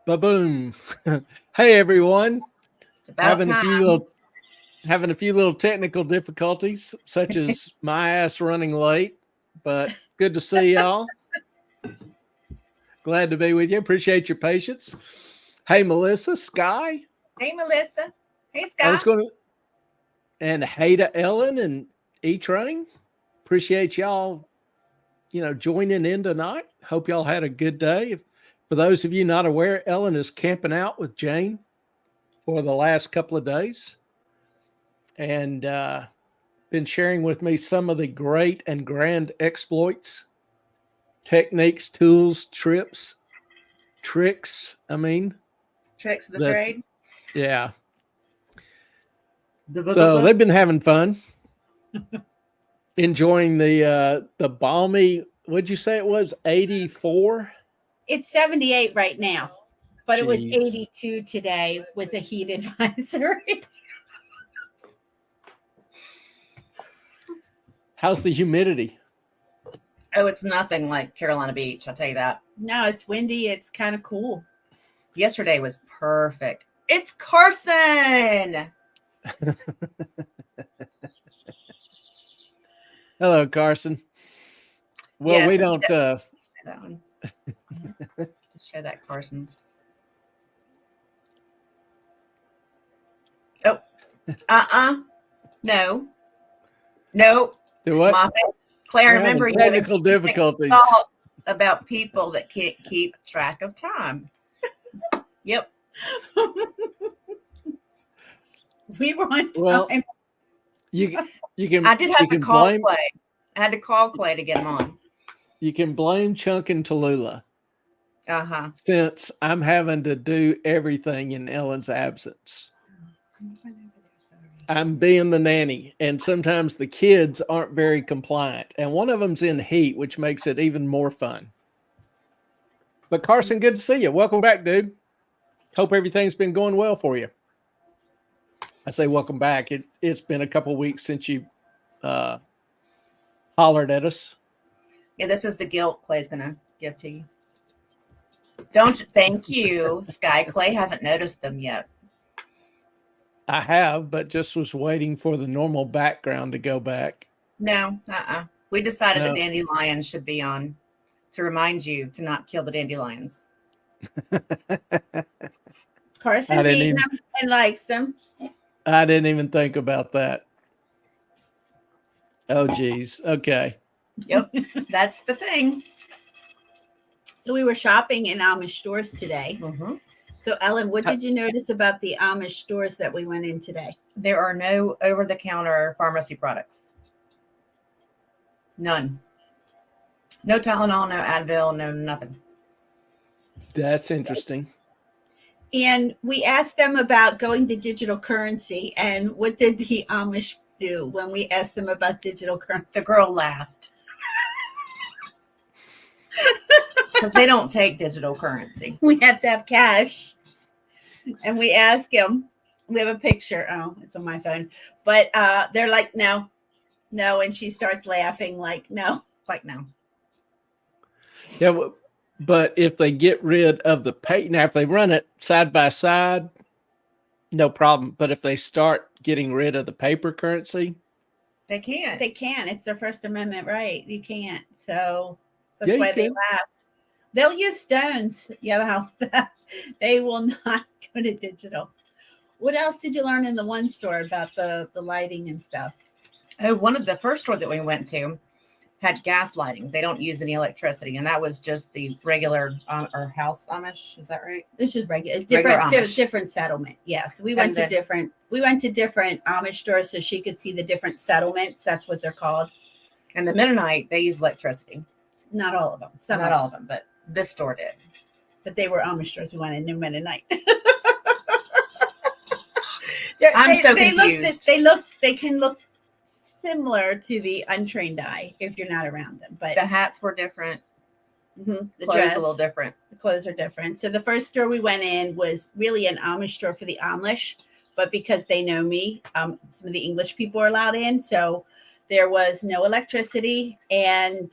Ba-boom. Hey everyone. It's about Having a few time. little having a few little technical difficulties, such as my ass running late, but good to see y'all. Glad to be with you. Appreciate your patience. Hey Melissa, Sky. Hey, Melissa. Hey, I was Scott. going to and hey to Ellen and E Train. Appreciate y'all, joining in tonight. Hope y'all had a good day. For those of you not aware, Ellen is camping out with Jane for the last couple of days. And been sharing with me some of the great and grand exploits, techniques, tools, tricks. Tricks of the That, trade. yeah. Blah, blah, blah, So blah. they've been having fun, enjoying the balmy. What'd you say it was? 84. It's 78 right now, but it was Jeez. 82 today with a heat advisory. How's the humidity? Oh, it's nothing like Carolina Beach. I'll tell you that. No, it's windy. It's kind of cool. Yesterday was perfect. It's Carson. Hello, Carson. Well, Yes, we I don't. that one. Show that Carson's. Oh, no, Do what? Moffat. Claire, We're having remember you technical have difficulties. thoughts about people that can't keep track of time. Yep. We were on time. Well, you can. I did you have to can call blame. Clay. I had to call Clay to get him on. You can blame Chunk and Tallulah, Uh-huh. since I'm having to do everything in Ellen's absence. I'm being the nanny, and sometimes the kids aren't very compliant, and one of them's in heat, which makes it even more fun. But Carson, good to see you. Welcome back, dude. Hope everything's been going well for you. I say welcome back. It's been a couple weeks since you hollered at us. Yeah, this is the guilt Clay's gonna give to you. Don't thank you, Sky. Clay hasn't noticed them yet. I have, but just was waiting for the normal background to go back. No, we decided No. the dandelions should be on to remind you to not kill the dandelions. Carson's eating them and likes them. I didn't even think about that. Oh, geez. Okay. Yep, that's the thing. So we were shopping in Amish stores today. Mm-hmm. So Ellen, what did you notice about the Amish stores that we went in today? There are no over-the-counter pharmacy products. None. No Tylenol, no Advil, no nothing. That's interesting. And we asked them about going to digital currency. And what did the Amish do when we asked them about digital currency? The girl laughed. Because they don't take digital currency. We have to have cash. And we ask them, we have a picture. Oh, it's on my phone. But they're like, no. And she starts laughing like, no. Like, no. Yeah, but if they get rid of the pay, now if they run it side by side, no problem. But if they start getting rid of the paper currency, they can't. They can. It's their First Amendment right. You can't. So that's why they laugh. They'll use stones. Yeah, they will not go to digital. What else did you learn in the one store about the lighting and stuff? Oh, one of the first store that we went to had gas lighting. They don't use any electricity, and that was just the regular or house Amish. Is that right? This is regular. It's different settlement. Yes, we went to different Amish stores so she could see the different settlements. That's what they're called. And the Mennonite, they use electricity. Not all of them. Not all of them, but this store did. But they were Amish stores. We went in New Mennonite. I'm so confused. They can look similar to the untrained eye if you're not around them, but the hats were different. Mm-hmm. The clothes dress, a little different. The clothes are different. So the first store we went in was really an Amish store for the Amish, but because they know me, some of the English people are allowed in. So there was no electricity and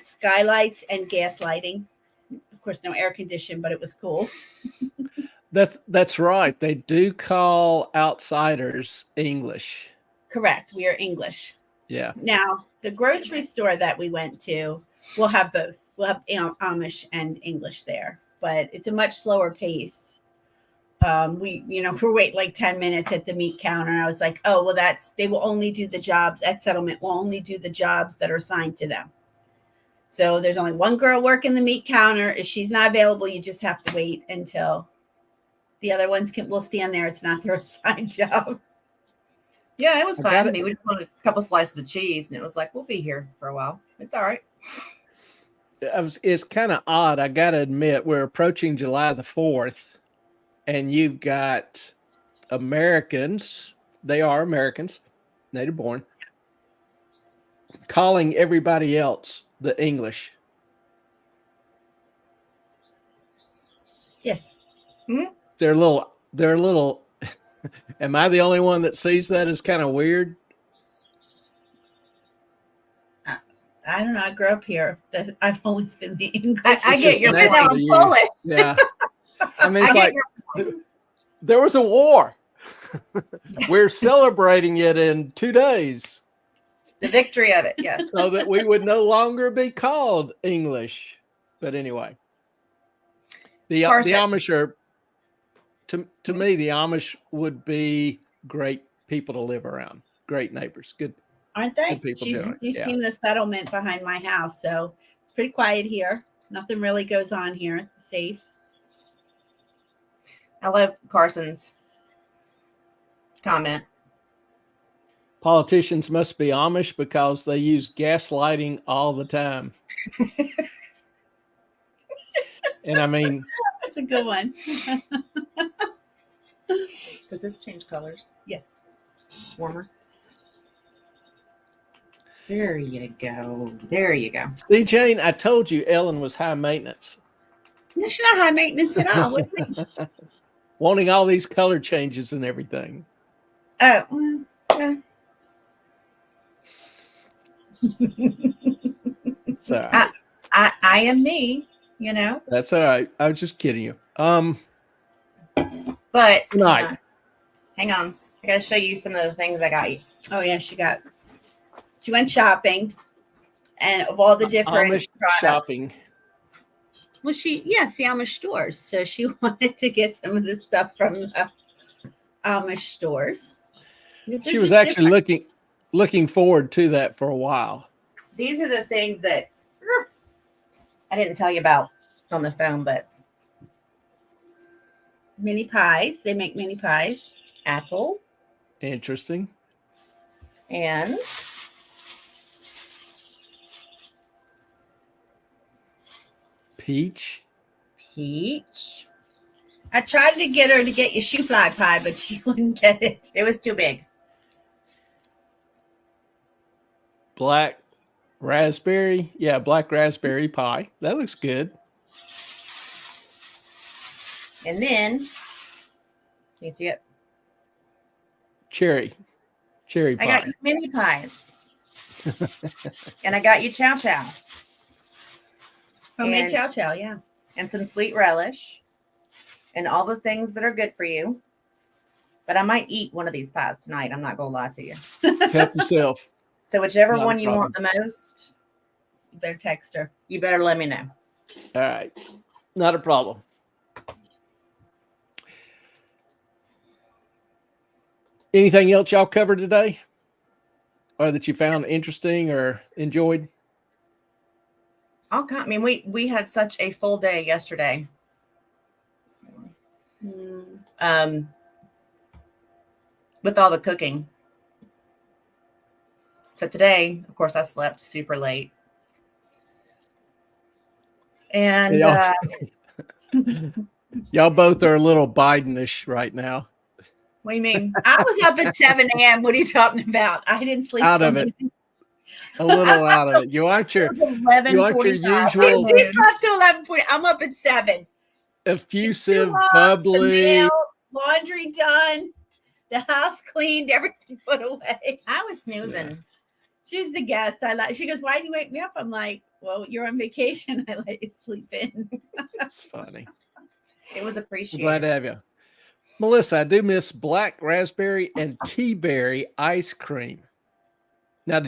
skylights and gas lighting. Of course, no air conditioning, but it was cool. That's right. They do call outsiders English. Correct. We are English. Yeah. Now, the grocery store that we went to will have both. We'll have Amish and English there, but it's a much slower pace. We're waiting like 10 minutes at the meat counter. I was like, oh, well, they will only do the jobs at settlement, will only do the jobs that are assigned to them. So there's only one girl working the meat counter. If she's not available, you just have to wait until the other ones will stand there. It's not their assigned job. Yeah, it was I fine. got I it. mean, we just wanted a couple slices of cheese, and it was like, we'll be here for a while. It's all right. It's kind of odd. I got to admit, we're approaching July the 4th, and you've got Americans. They are Americans, native born, calling everybody else the English. Yes. They're a little. Am I the only one that sees that as kind of weird? I don't know. I grew up here. I've always been the English. I get your natural point. to I'm you. Polish. Yeah. I mean, it's I get like there was a war. We're celebrating it in 2 days the victory of it. Yes. so that we would no longer be called English. But anyway, the Carson. Amish are, to me, the Amish would be great people to live around. Great neighbors. Good. Aren't they? Good people You've doing it, yeah. seen the settlement behind my house, so it's pretty quiet here. Nothing really goes on here. It's safe. I love Carson's comment. Politicians must be Amish because they use gaslighting all the time. And I mean, That's a good one. Does this change colors? Yes. Warmer. There you go. There you go. see, Jane, I told you Ellen was high maintenance. No, she's not high maintenance at all. What do you mean? Wanting all these color changes and everything. Oh, It's all right. I am me, That's all right. I was just kidding you. but Right. hang on. I gotta show you some of the things I got you. oh yeah, she went shopping, and of all the different Amish products. shopping. Well, the Amish stores. So she wanted to get some of the stuff from the Amish stores. She was actually looking forward to that for a while. These are the things that I didn't tell you about on the phone, but mini pies. They make mini pies. apple Interesting. and Peach. peach. I tried to get her to get you shoe fly pie, but she wouldn't get it. It was too big. Black raspberry. Yeah, black raspberry pie. That looks good. And then, can you see it? Cherry I pie. got you mini pies. And I got you chow chow Homemade And- chow chow, yeah. and some sweet relish and all the things that are good for you. But I might eat one of these pies tonight. I'm not going to lie to you. Help yourself. So whichever Not a one you problem. want the most, You better text her. you better let me know. All right. Not a problem. Anything else y'all covered today? Or that you found interesting or enjoyed? I mean, we had such a full day yesterday. With all the cooking. So today, of course, I slept super late. And Y'all, y'all both are a little Bidenish right now. what do you mean? I was up at 7 a.m. What are you talking about? I didn't sleep. Out of it. A little out of it. You aren't your 11:45. usual- We slept till 11:40. I'm up at 7. effusive, Two logs, the bubbly. mail, laundry done, the house cleaned, everything put away. I was snoozing. She's the guest. She goes, "Why did you wake me up?" I'm like, "Well, you're on vacation. I let you sleep in." That's funny. It was I'm appreciated. glad to have you. Melissa, I do miss black raspberry and tea berry ice cream. Now,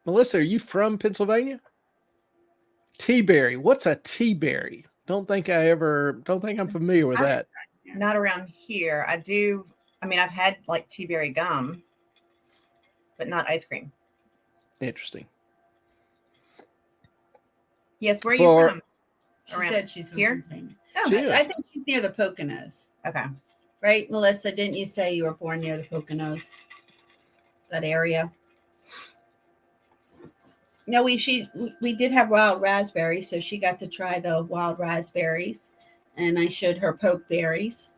Melissa, are you from Pennsylvania? Tea berry. What's a tea berry? Don't think I'm familiar with that. Not around here. I've had like tea berry gum, but not ice cream. Interesting. Yes, where are you from? She said she's from here? Pennsylvania. Oh, She is. I think she's near the Poconos. okay. Right, Melissa? Didn't you say you were born near the Poconos? That area? No, we did have wild raspberries, so she got to try the wild raspberries, and I showed her pokeberries,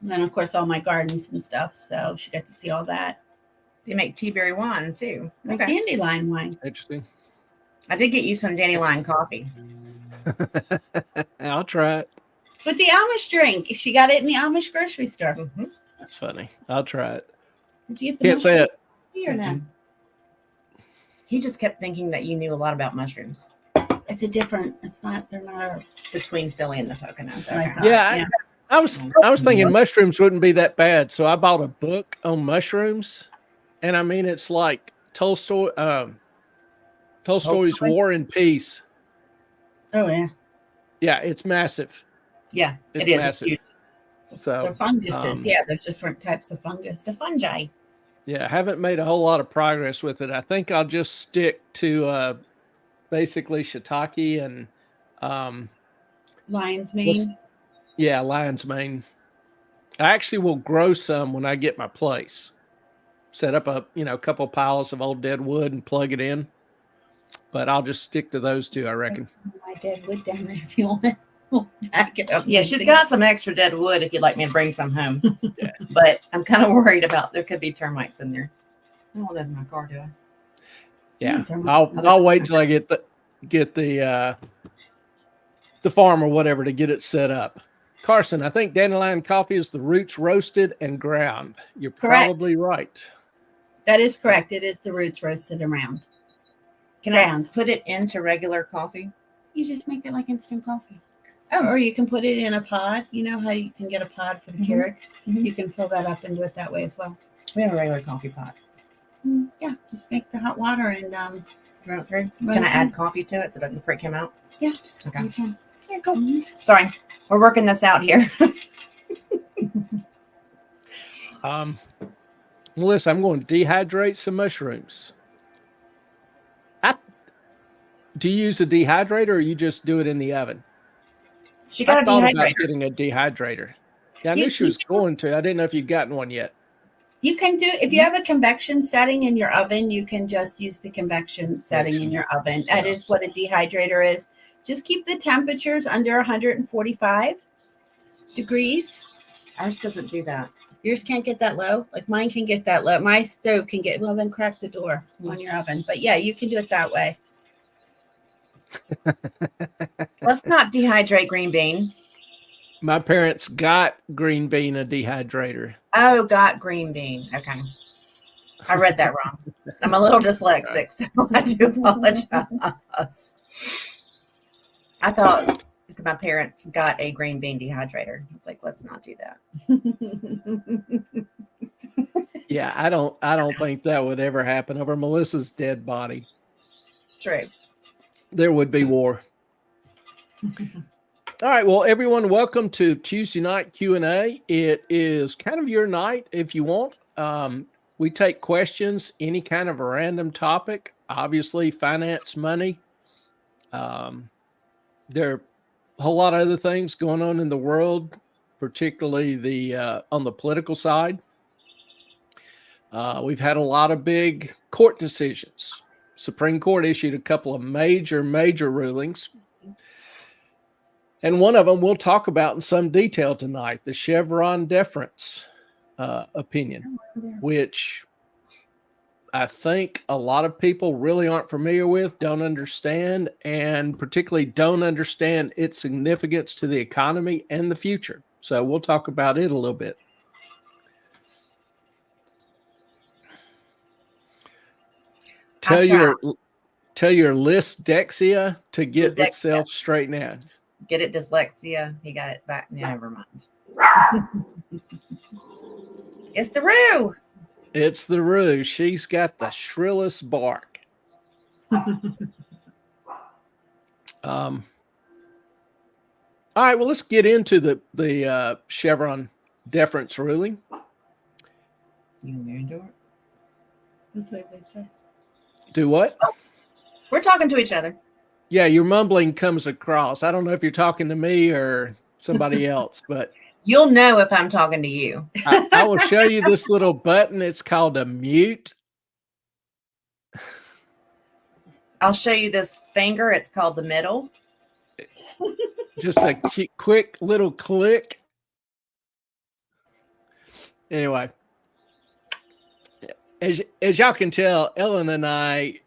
and then of course all my gardens and stuff. So she got to see all that. They make tea berry wine too. Like dandelion wine. Interesting. I did get you some dandelion coffee. I'll try it. It's with the Amish drink. She got it in the Amish grocery store. Mm-hmm. That's funny. I'll try it. Did you get the Can't say it. or no? He just kept thinking that you knew a lot about mushrooms It's a different. It's not. They're not ours. between Philly and the Poconos. I Okay. thought. Yeah, I was thinking mushrooms wouldn't be that bad, so I bought a book on mushrooms, and I mean it's like Tolstoy's Tolstoy? War and Peace. Oh yeah. Yeah, it's massive. Yeah, It's it is. massive. It's huge. So The funguses. um, Yeah, there's different types of fungus. The fungi. yeah, I haven't made a whole lot of progress with it. I think I'll just stick to basically shiitake and Lion's mane. lion's mane. I actually will grow some when I get my place. Set up a couple piles of old dead wood and plug it in. But I'll just stick to those two, I reckon. My dead wood down there if you want. We'll pack it up. Yeah, she's got some extra dead wood if you'd like me to bring some home. Yeah. But I'm kind of worried about there could be termites in there. Oh, that's my car doing. Yeah, I'll wait till I get the farm or whatever to get it set up. Carson, I think dandelion coffee is the roots roasted and ground. You're Correct. probably right. That is correct. It is the roots roasted around. Can Ground. I put it into regular coffee? You just make it like instant coffee. Oh, or you can put it in a pod. You know how you can get a pod for the Mhm. Keurig? Mhm. You can fill that up and do it that way as well. We have a regular coffee pot. Yeah, just make the hot water and Run it through. Run Can it I add coffee to it so it doesn't freak him out? Yeah. Okay. you can. Yeah, cool. Mhm. Sorry, we're working this out here. Melissa, I'm going to dehydrate some mushrooms. Do you use a dehydrator or you just do it in the oven? She got I a thought about dehydrator. getting a dehydrator. Yeah, I You- knew she was you- going to. I didn't know if you'd gotten one yet. You can do if you have a convection setting in your oven, you can just use the convection setting in your oven. That is what a dehydrator is. Just keep the temperatures under 145 degrees. Ours doesn't do that. Yours can't get that low. Like mine can get that low. My stove can get then crack the door on your oven. But yeah, you can do it that way. Let's not dehydrate green bean. My parents got green bean a dehydrator. Oh, got green bean. Okay. I read that wrong. I'm a little dyslexic, so I do apologize. I thought my parents got a green bean dehydrator. I was like, let's not do that. Yeah, I don't think that would ever happen over Melissa's dead body. True. There would be war. All right, well, everyone, welcome to Tuesday night Q&A. It is kind of your night if you want. We take questions, any kind of a random topic, obviously finance, money. There are a whole lot of other things going on in the world, particularly on the political side. We've had a lot of big court decisions. Supreme Court issued a couple of major rulings. And one of them we'll talk about in some detail tonight, the Chevron deference opinion, which I think a lot of people really aren't familiar with, don't understand, and particularly don't understand its significance to the economy and the future. So we'll talk about it a little bit. Tell your list Dexia to get itself straightened out. Get it, dyslexia. He got it back. Never mind. It's the Roo. It's the Roo. She's got the shrillest bark. All right, well, let's get into the Chevron deference ruling. You married to her? That's what they say. Do what? Oh, we're talking to each other. Yeah, your mumbling comes across. I don't know if you're talking to me or somebody else, but You'll know if I'm talking to you. I will show you this little button. It's called a mute. I'll show you this finger. It's called the middle. Just a quick little click. Anyway, as y'all can tell, Ellen and I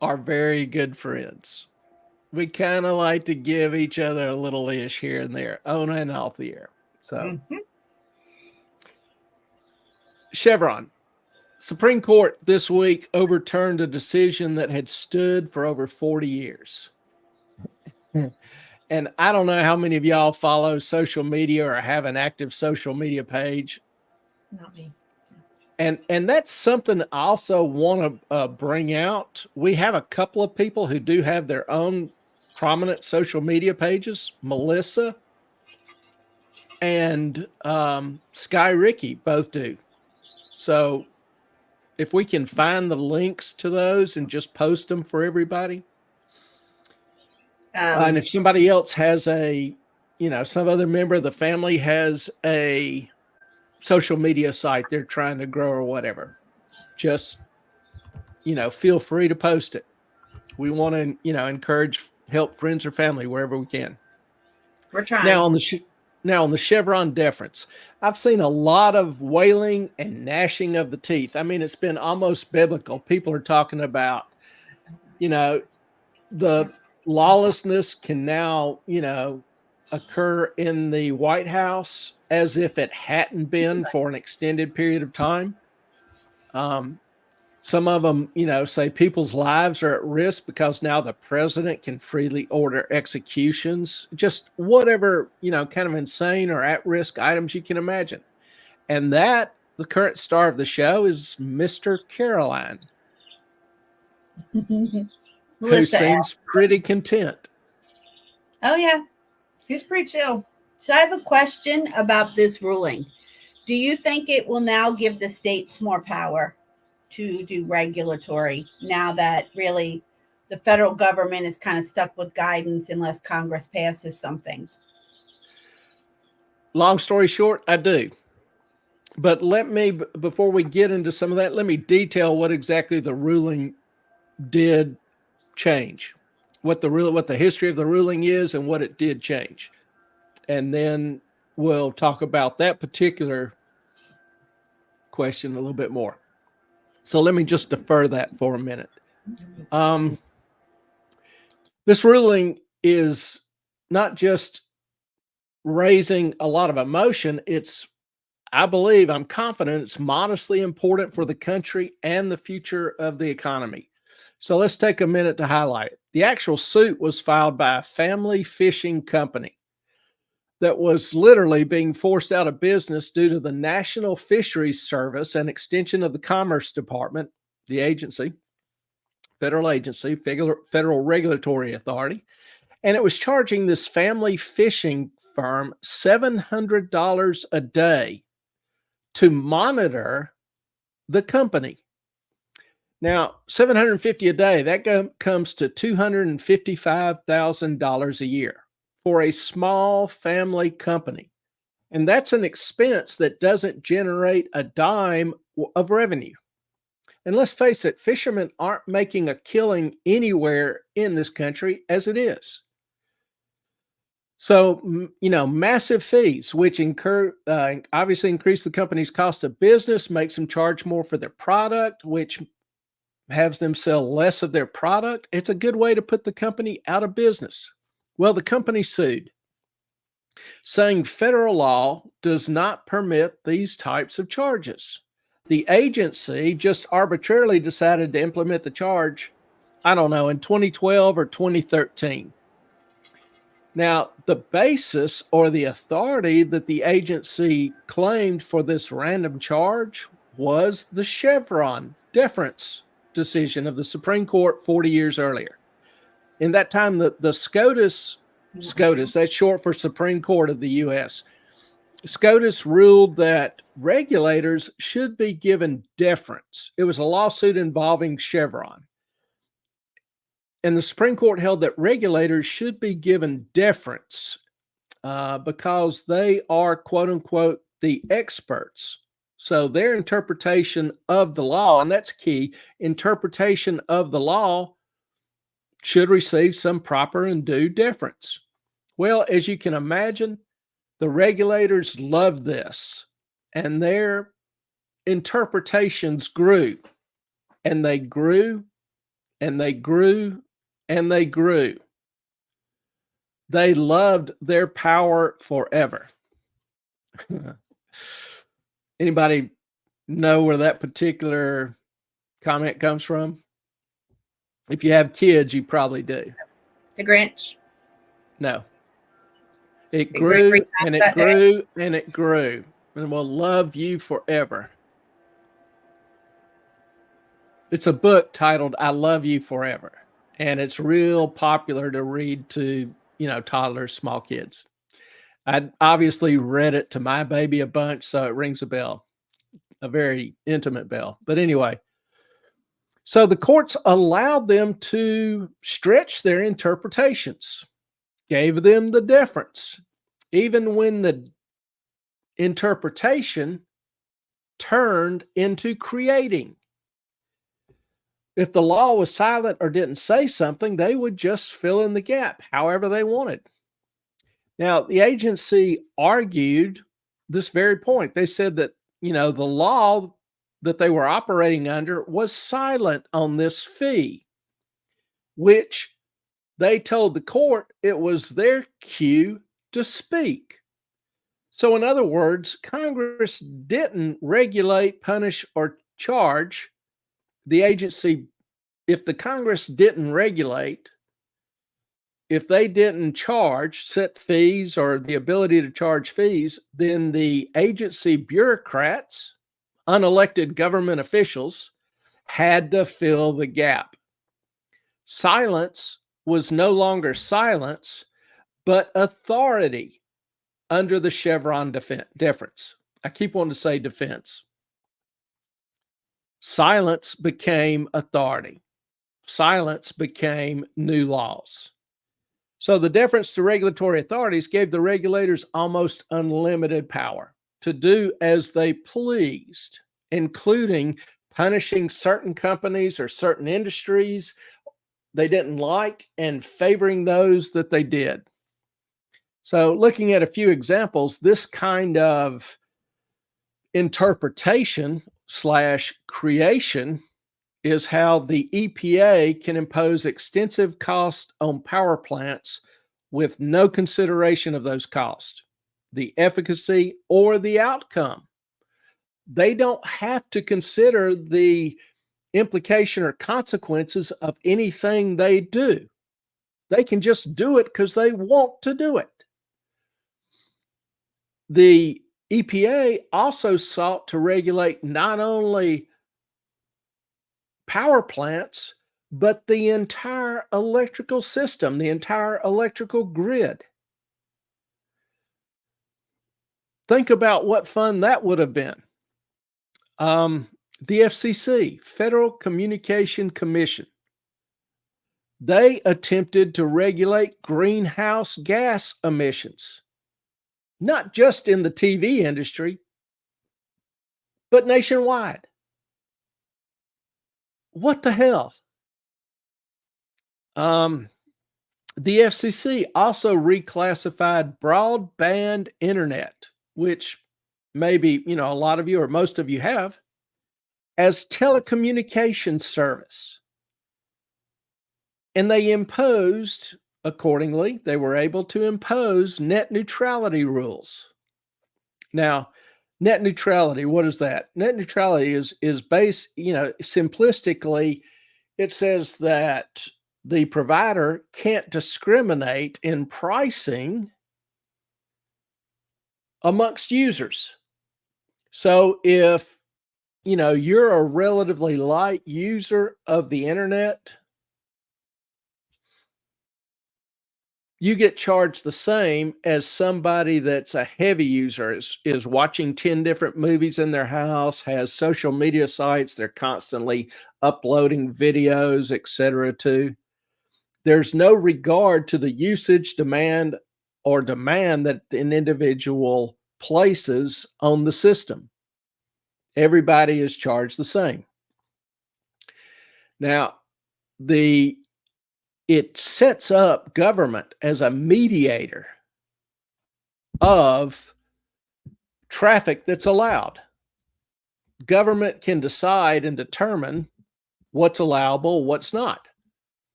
are very good friends. We kind of like to give each other a little ish here and there, on and off the air. So, Chevron. Supreme Court this week overturned a decision that had stood for over 40 years. And I don't know how many of y'all follow social media or have an active social media page. Not me. And that's something I also want to bring out. We have a couple of people who do have their own prominent social media pages. Melissa and Sky Ricky both do. So if we can find the links to those and just post them for everybody. And if somebody else has some other member of the family has a social media site they're trying to grow or whatever, just, feel free to post it. We want to, encourage, help friends or family wherever we can. We're trying. Now on the Chevron deference, I've seen a lot of wailing and gnashing of the teeth. I mean, it's been almost biblical. People are talking about, the lawlessness can now, occur in the White House as if it hadn't been for an extended period of time. Some of them, say people's lives are at risk because now the president can freely order executions, just whatever, kind of insane or at-risk items you can imagine. And that, the current star of the show is Mr. Caroline, who seems pretty content. Oh, yeah. He's pretty chill. So I have a question about this ruling. Do you think it will now give the states more power to do regulatory now that really the federal government is kind of stuck with guidance unless Congress passes something? Long story short, I do. But before we get into some of that, let me detail what exactly the ruling did change, what the history of the ruling is and what it did change. And then we'll talk about that particular question a little bit more. So let me just defer that for a minute. This ruling is not just raising a lot of emotion. I'm confident it's modestly important for the country and the future of the economy. So let's take a minute to highlight it. The actual suit was filed by a family fishing company that was literally being forced out of business due to the National Fisheries Service, an extension of the Commerce Department, the agency, federal agency, federal regulatory authority. And it was charging this family fishing firm $700 a day to monitor the company. Now, $750 a day, that comes to $255,000 a year for a small family company. And that's an expense that doesn't generate a dime of revenue. And let's face it, fishermen aren't making a killing anywhere in this country as it is. So, massive fees, which obviously increase the company's cost of business, makes them charge more for their product, which has them sell less of their product. It's a good way to put the company out of business. Well, the company sued, saying federal law does not permit these types of charges. The agency just arbitrarily decided to implement the charge I don't know, in 2012 or 2013. Now, the basis or the authority that the agency claimed for this random charge was the Chevron deference decision of the Supreme Court 40 years earlier. In that time, the SCOTUS, that's short for Supreme Court of the U.S., SCOTUS ruled that regulators should be given deference. It was a lawsuit involving Chevron. And the Supreme Court held that regulators should be given deference because they are, quote unquote, the experts. So their interpretation of the law, and that's key, interpretation of the law should receive some proper and due deference. Well, as you can imagine, the regulators loved this, and their interpretations grew, and they grew, and they grew, and they grew. They loved their power forever. Anybody know where that particular comment comes from? If you have kids, you probably do. The Grinch. No. It grew and it grew and it grew and will love you forever. It's a book titled I Love You Forever. And it's real popular to read to, toddlers, small kids. I obviously read it to my baby a bunch, so it rings a bell, a very intimate bell. But anyway, so the courts allowed them to stretch their interpretations, gave them the deference, even when the interpretation turned into creating. If the law was silent or didn't say something, they would just fill in the gap however they wanted. Now, the agency argued this very point. They said that, the law that they were operating under was silent on this fee, which they told the court it was their cue to speak. So, in other words, Congress didn't regulate, punish, or charge the agency. If the Congress didn't regulate, if they didn't charge, set fees or the ability to charge fees, then the agency bureaucrats, unelected government officials, had to fill the gap. Silence was no longer silence, but authority under the Chevron deference. I keep wanting to say defense. Silence became authority. Silence became new laws. So the deference to regulatory authorities gave the regulators almost unlimited power to do as they pleased, including punishing certain companies or certain industries they didn't like and favoring those that they did. So looking at a few examples, this kind of interpretation / creation is how the EPA can impose extensive costs on power plants with no consideration of those costs, the efficacy, or the outcome. They don't have to consider the implication or consequences of anything they do. They can just do it because they want to do it. The EPA also sought to regulate not only power plants, but the entire electrical system, the entire electrical grid. Think about what fun that would have been. The FCC, Federal Communication Commission, they attempted to regulate greenhouse gas emissions, not just in the TV industry, but nationwide. What the hell? The FCC also reclassified broadband internet, which maybe, a lot of you or most of you have, as telecommunications service. And they imposed, accordingly, they were able to impose net neutrality rules. Now, net neutrality, what is that? Net neutrality is based, simplistically, it says that the provider can't discriminate in pricing amongst users. So if you're a relatively light user of the internet, you get charged the same as somebody that's a heavy user, is watching 10 different movies in their house, has social media sites they're constantly uploading videos, etc. to. There's no regard to the usage, demand that an individual places on the system. Everybody is charged the same. Now, it sets up government as a mediator of traffic that's allowed. Government can decide and determine what's allowable, what's not.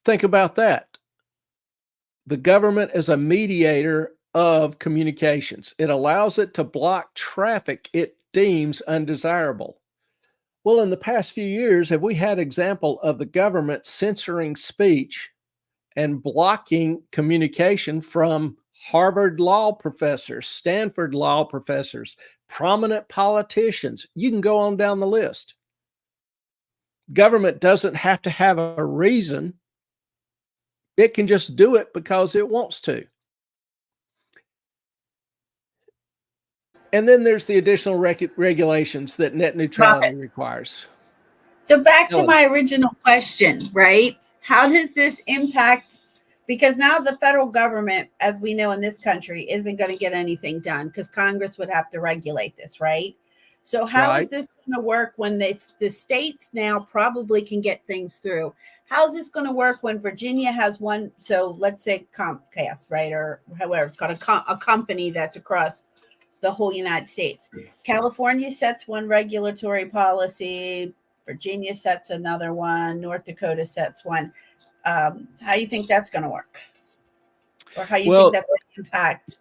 Think about that. The government is a mediator of communications. It allows it to block traffic it deems undesirable. Well, in the past few years, have we had example of the government censoring speech and blocking communication from Harvard law professors, Stanford law professors, prominent politicians? You can go on down the list. Government doesn't have to have a reason. It can just do it because it wants to. And then there's the additional regulations that net neutrality requires. So back to my original question, right? How does this impact? Because now the federal government, as we know in this country, isn't going to get anything done because Congress would have to regulate this, right? So how is this going to work when the states now probably can get things through? How's this going to work when Virginia has one? So let's say Comcast, right? Or however, it's got a company that's across the whole United States. California sets one regulatory policy. Virginia sets another one. North Dakota sets one. How do you think that's going to work? Or how you think that's going to impact?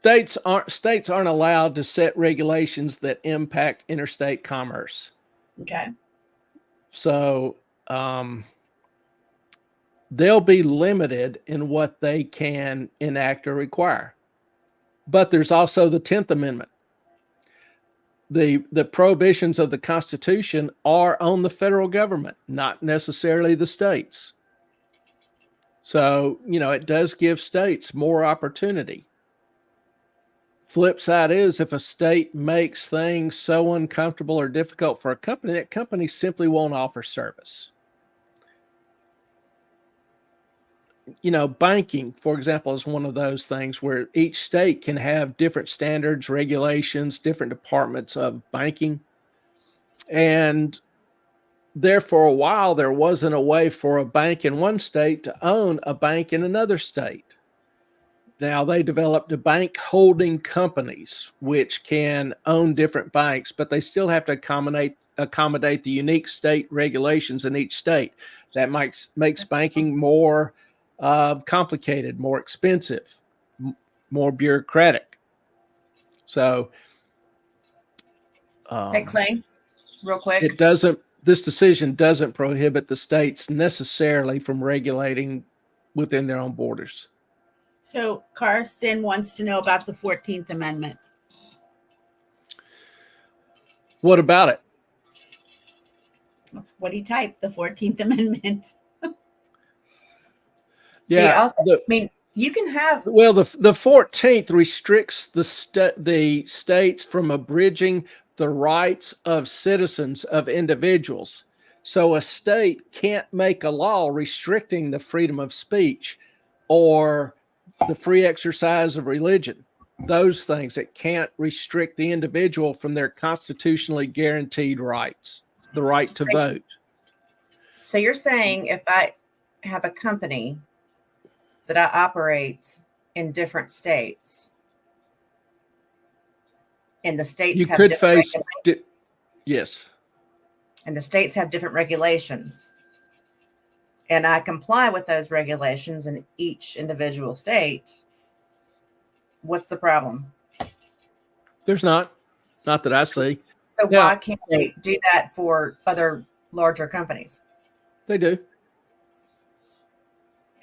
States aren't allowed to set regulations that impact interstate commerce. Okay. So they'll be limited in what they can enact or require. But there's also the 10th Amendment. The prohibitions of the Constitution are on the federal government, not necessarily the states. So, it does give states more opportunity. Flip side is, if a state makes things so uncomfortable or difficult for a company, that company simply won't offer service. Banking, for example, is one of those things where each state can have different standards, regulations, different departments of banking. And there for a while, there wasn't a way for a bank in one state to own a bank in another state. Now they developed a bank holding companies, which can own different banks, but they still have to accommodate the unique state regulations in each state. That makes banking more complicated, more expensive, more bureaucratic. So, hey Clay, real quick, this decision doesn't prohibit the states necessarily from regulating within their own borders. So Carson wants to know about the 14th Amendment. What about it? That's what he typed, the 14th Amendment. Yeah. You can have. Well, the 14th restricts the states from abridging the rights of citizens, of individuals. So a state can't make a law restricting the freedom of speech or the free exercise of religion. Those things, it can't restrict the individual from their constitutionally guaranteed rights, the right to vote. So you're saying if I have a company that I operate in different states, and the states you have could face yes, and the states have different regulations, and I comply with those regulations in each individual state, what's the problem? There's not that I see. So why can't they do that for other larger companies? They do.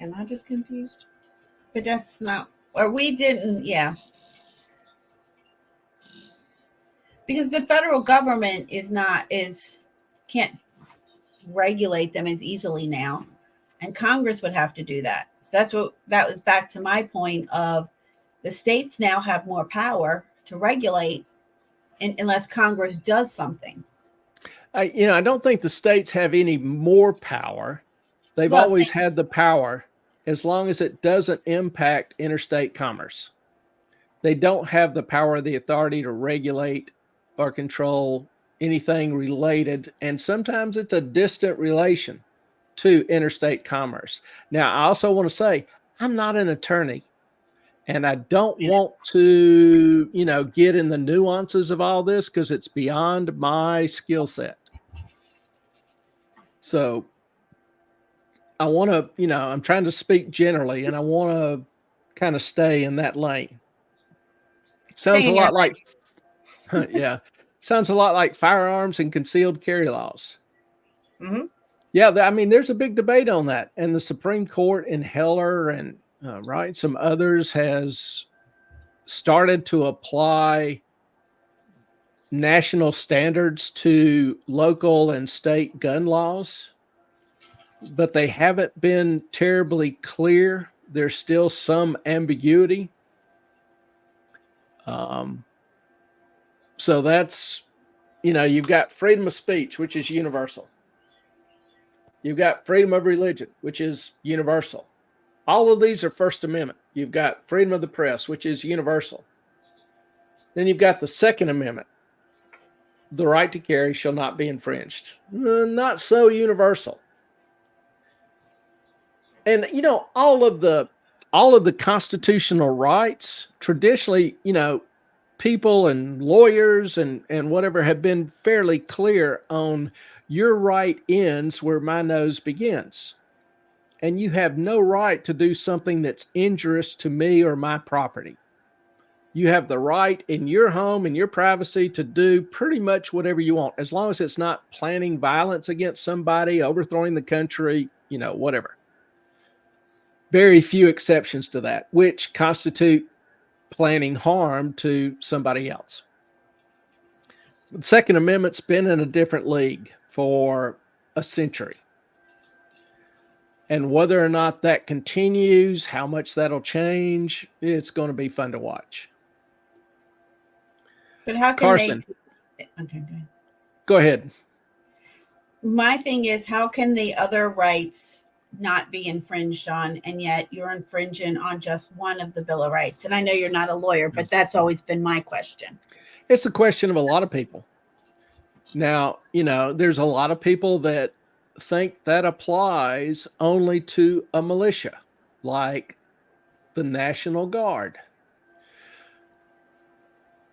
Am I just confused? But that's not, or we didn't, yeah. Because the federal government can't regulate them as easily now. And Congress would have to do that. So that was back to my point of the states now have more power to regulate unless Congress does something. I don't think the states have any more power. They've always had the power as long as it doesn't impact interstate commerce. They don't have the power or the authority to regulate or control anything related. And sometimes it's a distant relation to interstate commerce. Now, I also want to say, I'm not an attorney. And I don't want to, get in the nuances of all this because it's beyond my skill set. So I want to, I'm trying to speak generally, and I want to kind of stay in that lane. Sounds a lot like, yeah, sounds a lot like firearms and concealed carry laws. Mm-hmm. Yeah, there's a big debate on that. And the Supreme Court in Heller and some others has started to apply national standards to local and state gun laws, but they haven't been terribly clear. There's still some ambiguity. So that's, you've got freedom of speech, which is universal. You've got freedom of religion, which is universal. All of these are First Amendment. You've got freedom of the press, which is universal. Then you've got the Second Amendment. The right to carry shall not be infringed. Not so universal. And, all of the constitutional rights, traditionally, people and lawyers and whatever have been fairly clear on your right ends where my nose begins. And you have no right to do something that's injurious to me or my property. You have the right in your home and your privacy to do pretty much whatever you want, as long as it's not planning violence against somebody, overthrowing the country, whatever. Very few exceptions to that, which constitute planning harm to somebody else. The Second Amendment's been in a different league for a century. And whether or not that continues, how much that'll change, it's going to be fun to watch. But how can Carson, okay, go ahead. My thing is, how can the other rights not be infringed on, and yet you're infringing on just one of the Bill of Rights? And I know you're not a lawyer, but that's always been my question. It's a question of a lot of people. Now, there's a lot of people that think that applies only to a militia, like the National Guard.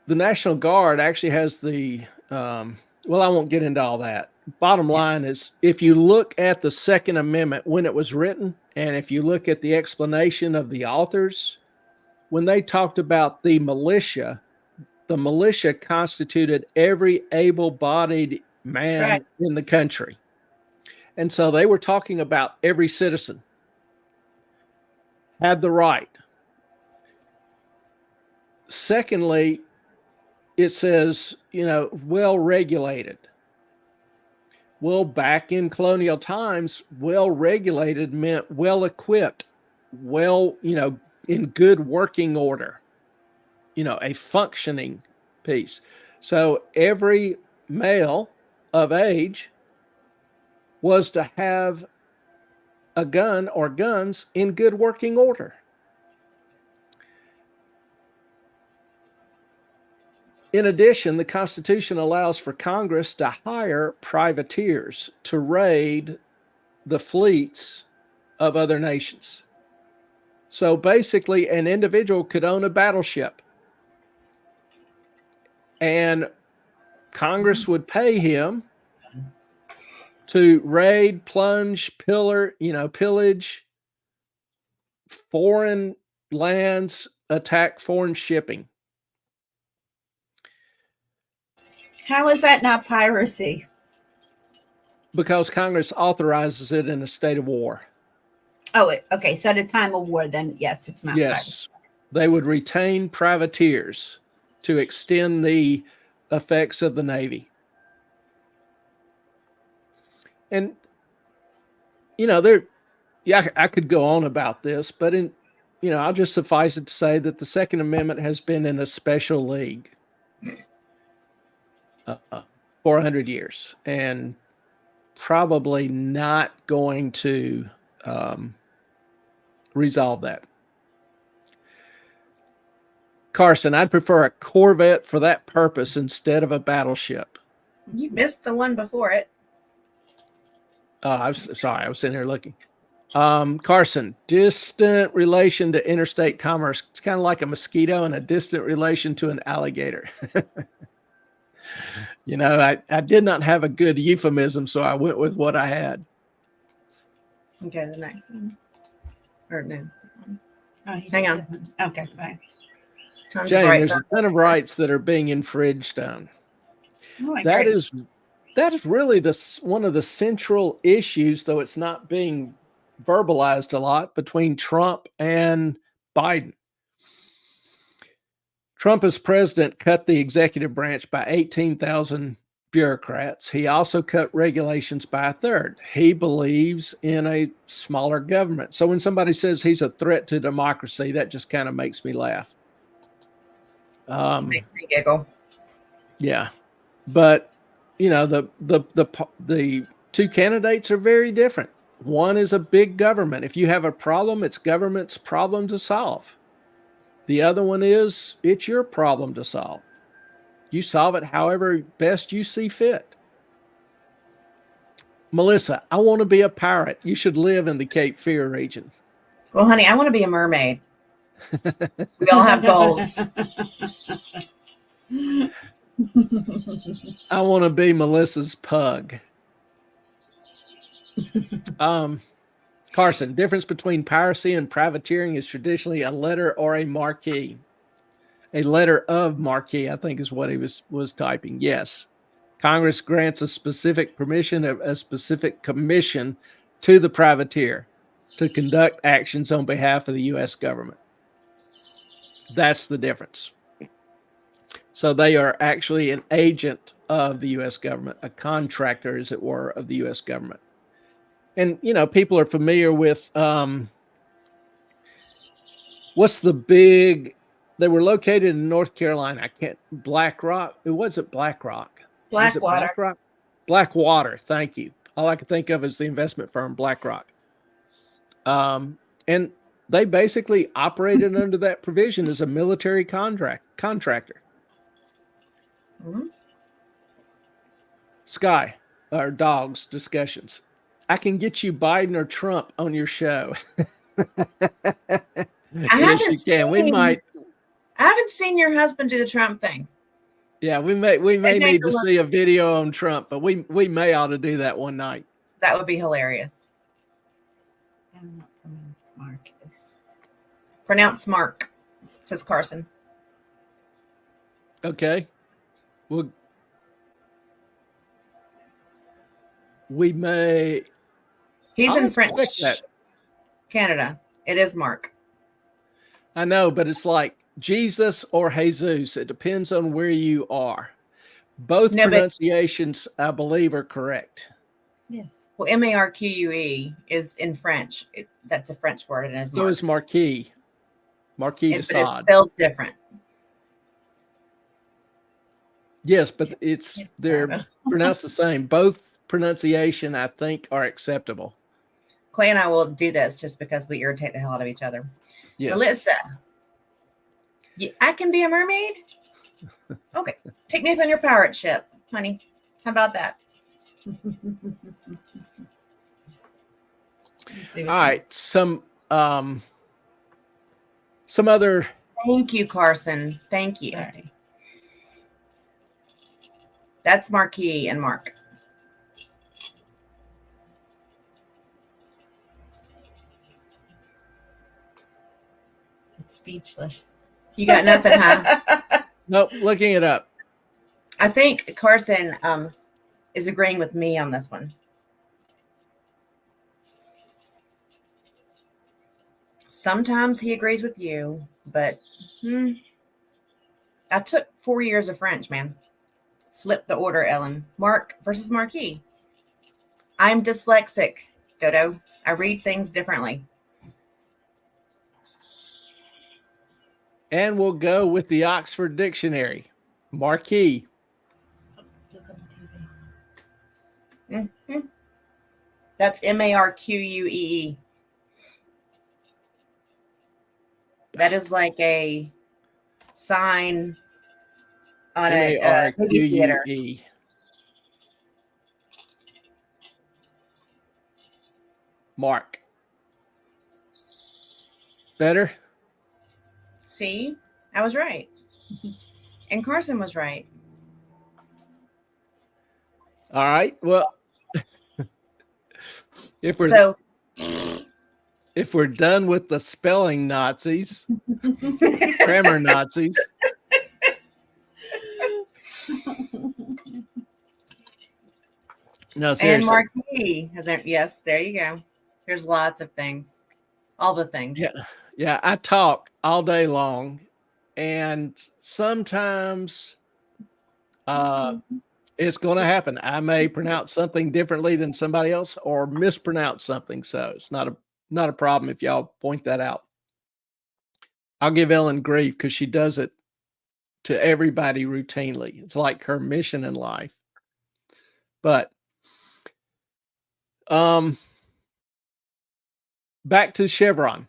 The National Guard actually has I won't get into all that. Bottom line is, if you look at the Second Amendment when it was written, and if you look at the explanation of the authors, when they talked about the militia constituted every able-bodied man in the country. And so they were talking about every citizen had the right. Secondly, it says, well-regulated. Well, back in colonial times, well-regulated meant well-equipped, in good working order, a functioning piece. So every male of age was to have a gun or guns in good working order. In addition, the Constitution allows for Congress to hire privateers to raid the fleets of other nations. So basically, an individual could own a battleship, and Congress would pay him to raid, plunge, pillage foreign lands, attack foreign shipping. How is that not piracy? because Congress authorizes it in a state of war. Oh, okay. So at a time of war, then yes, it's not. Yes, they would retain privateers to extend the effects of the Navy. And, I could go on about this, but I'll just suffice it to say that the Second Amendment has been in a special league 400 years and probably not going to resolve that. Carson, I'd prefer a Corvette for that purpose instead of a battleship. You missed the one before it. I was sorry. I was sitting here looking. Carson, distant relation to interstate commerce. It's kind of like a mosquito and a distant relation to an alligator. I did not have a good euphemism, so I went with what I had. Okay, the next one. Or no. Oh, Hang on. Okay, bye. Tons Jane, of rights. there's a ton of rights that are being infringed on. Oh, That is really one of the central issues, though it's not being verbalized a lot, between Trump and Biden. Trump as president cut the executive branch by 18,000 bureaucrats. He also cut regulations by a third. He believes in a smaller government. So when somebody says he's a threat to democracy, that just kind of makes me laugh. Makes me giggle. Yeah, but the two candidates are very different. One is a big government. If you have a problem, it's government's problem to solve. The other one is it's your problem to solve. You solve it however best you see fit. Melissa, I want to be a pirate. You should live in the Cape Fear region. Well, honey, I want to be a mermaid. We all have goals. I want to be Melissa's pug. Carson, difference between piracy and privateering is traditionally a letter or a marquee. A letter of marquee, I think, is what he was typing. Yes. Congress grants a specific permission of a specific commission to the privateer to conduct actions on behalf of the U.S. government. That's the difference. So they are actually an agent of the U.S. government, a contractor, as it were, of the U.S. government. And, people are familiar with what's the big, they were located in North Carolina. BlackRock. It wasn't BlackRock. Blackwater. Blackwater. Thank you. All I can think of is the investment firm BlackRock. And they basically operated under that provision as a military contractor. Mm-hmm. Sky, our dogs discussions. I can get you Biden or Trump on your show. Yes, you can. We might. I haven't seen your husband do the Trump thing. Yeah, we may need to see a video on Trump, but we may ought to do that one night. That would be hilarious. I don't know what Mark is. Pronounce Mark, says Carson. Okay. Well, we may. He's in French that. Canada. It is Mark. I know, but it's like Jesus or Jesus. It depends on where you are. Both pronunciations, I believe, are correct. Yes. Well, Marque is in French. That's a French word, and so is Marquis. Marquis de Sade. It's spelled different. Yes, but they're pronounced the same. Both pronunciation, I think, are acceptable. Clay and I will do this just because we irritate the hell out of each other. Yes. Melissa, I can be a mermaid? Okay. Picnic on your pirate ship, honey. How about that? All right. Some other. Thank you, Carson. Thank you. Sorry. That's Marquis and Mark. It's speechless. You got nothing, huh? Nope, looking it up. I think Carson is agreeing with me on this one. Sometimes he agrees with you, but I took 4 years of French, man. Flip the order, Ellen. Mark versus Marquis. I'm dyslexic, Dodo. I read things differently. And we'll go with the Oxford Dictionary. Marquis. Look on the TV. Mm-hmm. That's Marquee. That is like a sign on a movie theater. Marquee. Mark. Better? See, I was right. And Carson was right. All right. Well, if we're done with the spelling Nazis, grammar Nazis. No, seriously. And Marquis has there. Yes, there you go. There's lots of things. All the things. Yeah. I talk all day long, and sometimes it's going to happen. I may pronounce something differently than somebody else, or mispronounce something. So it's not a problem if y'all point that out. I'll give Ellen grief because she does it to everybody routinely. It's like her mission in life. But back to Chevron.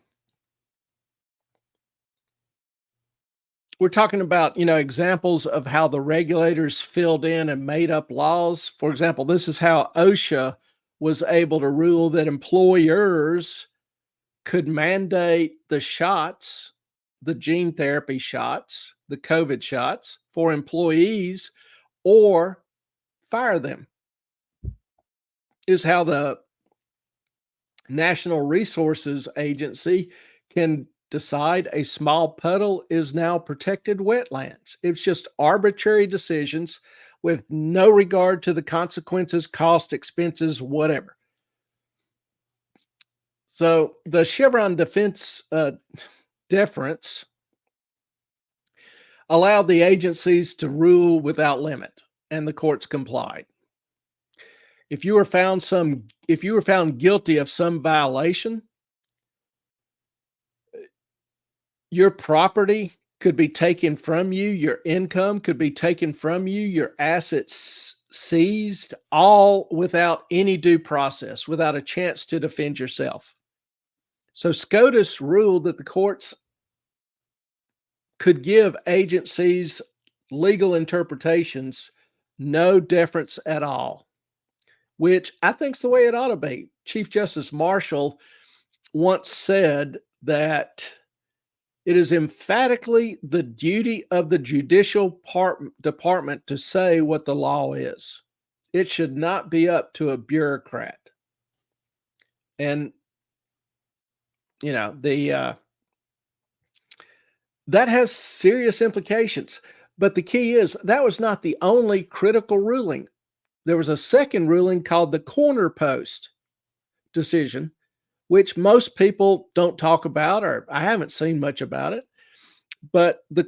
We're talking about, examples of how the regulators filled in and made up laws. For example, this is how OSHA was able to rule that employers could mandate the shots, the gene therapy shots, the COVID shots for employees or fire them. Is how the National Resources Agency can decide a small puddle is now protected wetlands. It's just arbitrary decisions with no regard to the consequences, cost, expenses, whatever. So the Chevron defense deference allowed the agencies to rule without limit, and the courts complied. If you were found guilty of some violation, your property could be taken from you, your income could be taken from you, your assets seized, all without any due process, without a chance to defend yourself. So SCOTUS ruled that the courts could give agencies legal interpretations no deference at all, which I think is the way it ought to be. Chief Justice Marshall once said that it is emphatically the duty of the judicial department to say what the law is. It should not be up to a bureaucrat. And, that has serious implications. But the key is that was not the only critical ruling. There was a second ruling called the Corner Post decision, which most people don't talk about, or I haven't seen much about it. But the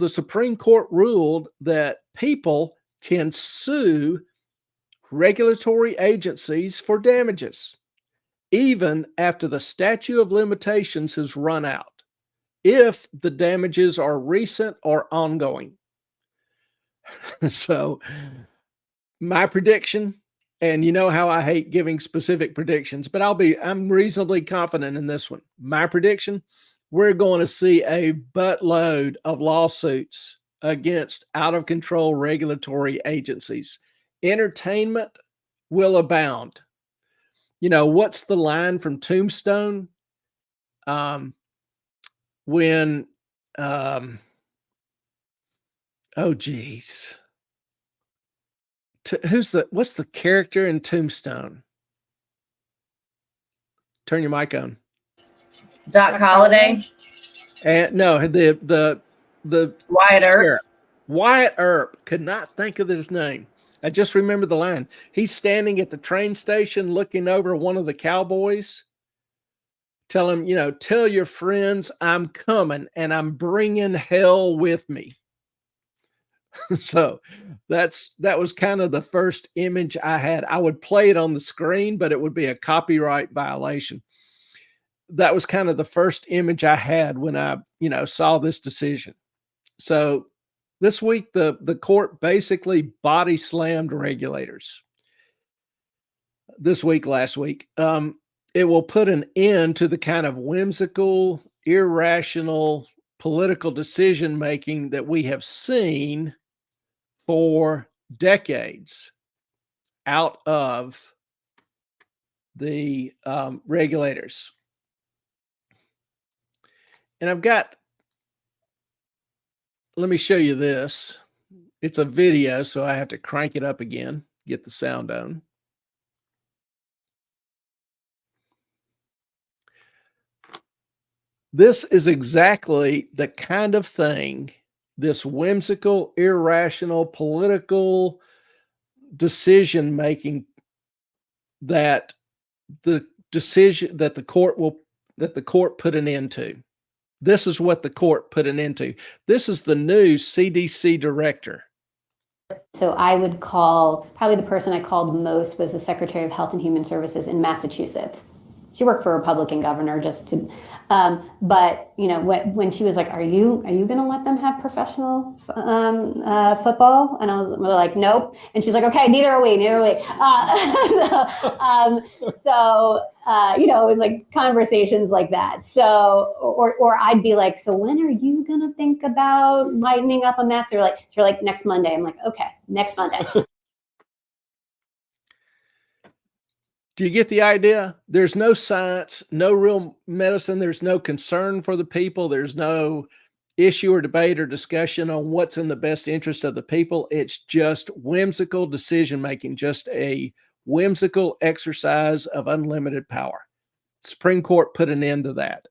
Supreme Court ruled that people can sue regulatory agencies for damages, even after the statute of limitations has run out, if the damages are recent or ongoing. So my prediction, and you know how I hate giving specific predictions, but I'm reasonably confident in this one. My prediction, we're going to see a buttload of lawsuits against out of control regulatory agencies. Entertainment will abound. What's the line from Tombstone? What's the character in Tombstone? Turn your mic on. Doc Holliday. And no, the Wyatt Earp. Wyatt Earp. Could not think of his name. I just remember the line. He's standing at the train station looking over one of the cowboys Tell them, tell your friends I'm coming and I'm bringing hell with me. So that was kind of the first image I had. I would play it on the screen, but it would be a copyright violation. That was kind of the first image I had when I, saw this decision. So this week, the court basically body slammed regulators. Last week, it will put an end to the kind of whimsical, irrational political decision making that we have seen for decades out of the regulators. And let me show you this. It's a video, so I have to crank it up again, get the sound on. This is exactly the kind of thing, this whimsical, irrational, political decision making that the decision that the court put an end to. This is what the court put an end to. This is the new CDC director. So I would call, probably the person I called most was the Secretary of Health and Human Services in Massachusetts. She worked for a Republican governor but when she was like, are you going to let them have professional football? And I was like, nope. And she's like, okay, neither are we. It was like conversations like that. So, or I'd be like, so when are you going to think about lightening up a mess? They're like next Monday. I'm like, okay, next Monday. Do you get the idea? There's no science, no real medicine. There's no concern for the people. There's no issue or debate or discussion on what's in the best interest of the people. It's just whimsical decision-making, just a whimsical exercise of unlimited power. Supreme Court put an end to that.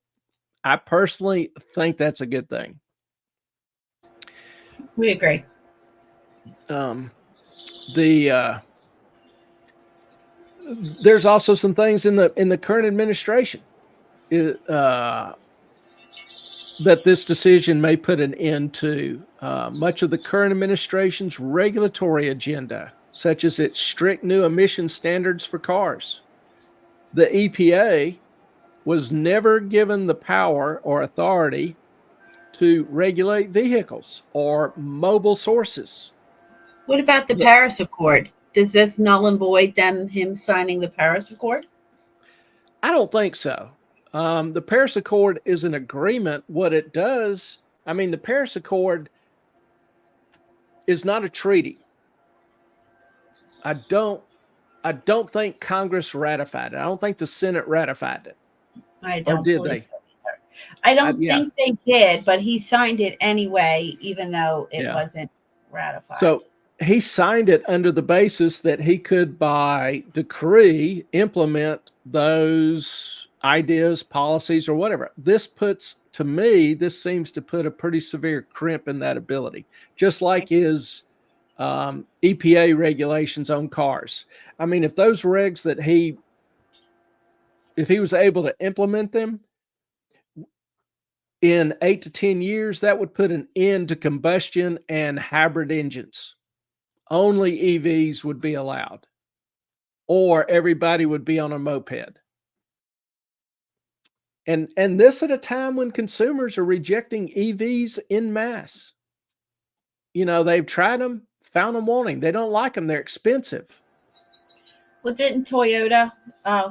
I personally think that's a good thing. We agree. There's also some things in the current administration that this decision may put an end to. Much of the current administration's regulatory agenda, such as its strict new emission standards for cars. The EPA was never given the power or authority to regulate vehicles or mobile sources. What about the Paris Accord? Does this null and void him signing the Paris Accord? I don't think so. The Paris Accord is an agreement. What it does, the Paris Accord is not a treaty. I don't think Congress ratified it. I don't think the Senate ratified it. I don't. Or did they? So I don't think they did, but he signed it anyway, even though it wasn't ratified. So he signed it under the basis that he could, by decree, implement those ideas, policies, or whatever. This seems to put a pretty severe crimp in that ability, just like his EPA regulations on cars. If those regs if he was able to implement them in 8 to 10 years, that would put an end to combustion and hybrid engines. Only EVs would be allowed, or everybody would be on a moped. And this at a time when consumers are rejecting EVs en masse. They've tried them, found them wanting. They don't like them. They're expensive. Well, didn't Toyota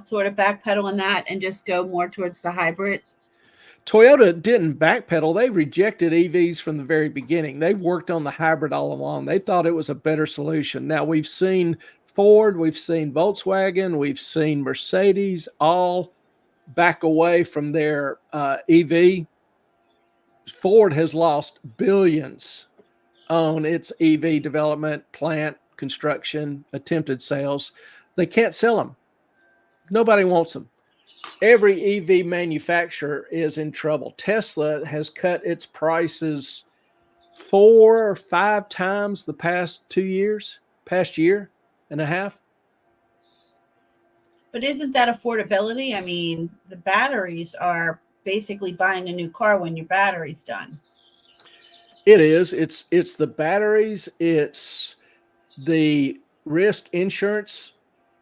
sort of backpedal on that and just go more towards the hybrid? Toyota didn't backpedal. They rejected EVs from the very beginning. They've worked on the hybrid all along. They thought it was a better solution. Now, we've seen Ford, we've seen Volkswagen, we've seen Mercedes all back away from their EV. Ford has lost billions on its EV development, plant, construction, attempted sales. They can't sell them. Nobody wants them. Every EV manufacturer is in trouble. Tesla has cut its prices 4 or 5 times the past year and a half. But isn't that affordability? I mean, the batteries are basically buying a new car when your battery's done. It is. It's the batteries. It's the risk insurance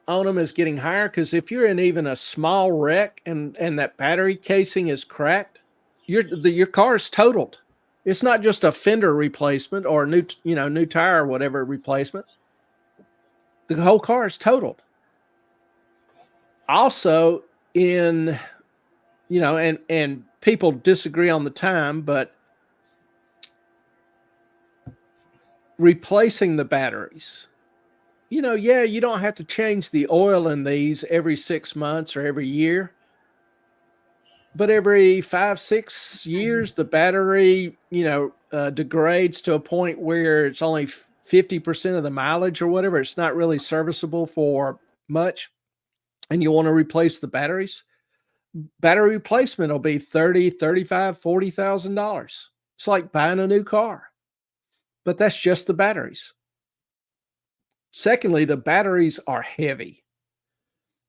on them is getting higher, because if you're in even a small wreck and that battery casing is cracked, your car is totaled. It's not just a fender replacement or a new tire or whatever replacement. The whole car is totaled. Also, and people disagree on the time, but replacing the batteries, you don't have to change the oil in these every 6 months or every year, but every 5-6 years, the battery, degrades to a point where it's only 50% of the mileage or whatever. It's not really serviceable for much. And you want to replace the batteries. Battery replacement will be $30,000, $35,000, $40,000. It's like buying a new car, but that's just the batteries. Secondly, the batteries are heavy.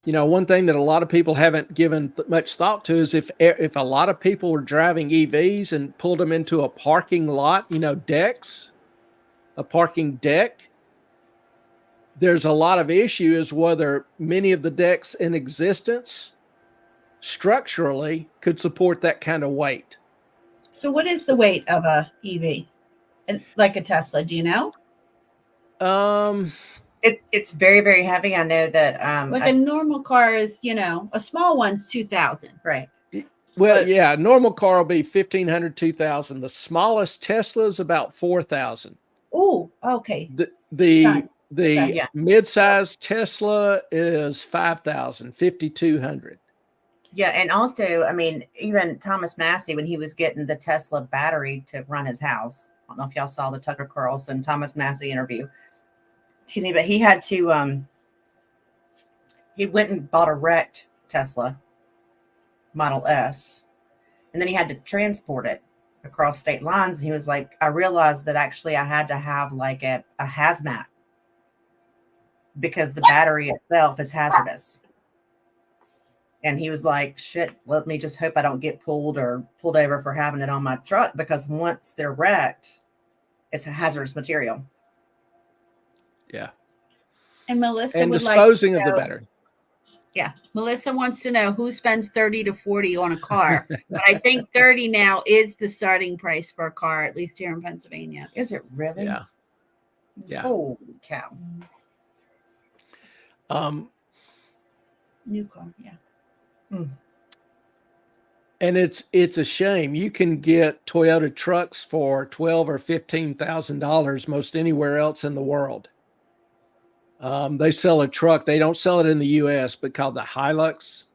One thing that a lot of people haven't given much thought to is if a lot of people were driving EVs and pulled them into a parking lot, decks, a parking deck, there's a lot of issues whether many of the decks in existence structurally could support that kind of weight. So what is the weight of a EV? And like a Tesla, do you know? It's very, very heavy. I know that a normal car is, a small one's 2,000. Right. Well, yeah, a normal car will be 1,500, 2,000. The smallest Tesla is about 4,000. Oh, okay. The mid-size Tesla is 5,000, 5,200. Yeah, and also, I mean, even Thomas Massey, when he was getting the Tesla battery to run his house, I don't know if y'all saw the Tucker Carlson Thomas Massey interview. Excuse me, but he had to, he went and bought a wrecked Tesla Model S, and then he had to transport it across state lines. And he was like, I realized that actually I had to have like a hazmat because the battery itself is hazardous. And he was like, shit, let me just hope I don't get pulled over for having it on my truck, because once they're wrecked, it's a hazardous material. Yeah. And Melissa and would disposing like of the battery. Yeah. Melissa wants to know who spends 30 to 40 on a car. But I think 30 now is the starting price for a car, at least here in Pennsylvania. Is it really? Yeah. Yeah. Holy cow. New car, yeah. And it's a shame. You can get Toyota trucks for $12,000 or $15,000 most anywhere else in the world. They sell a truck. They don't sell it in the U.S., but called the Hilux.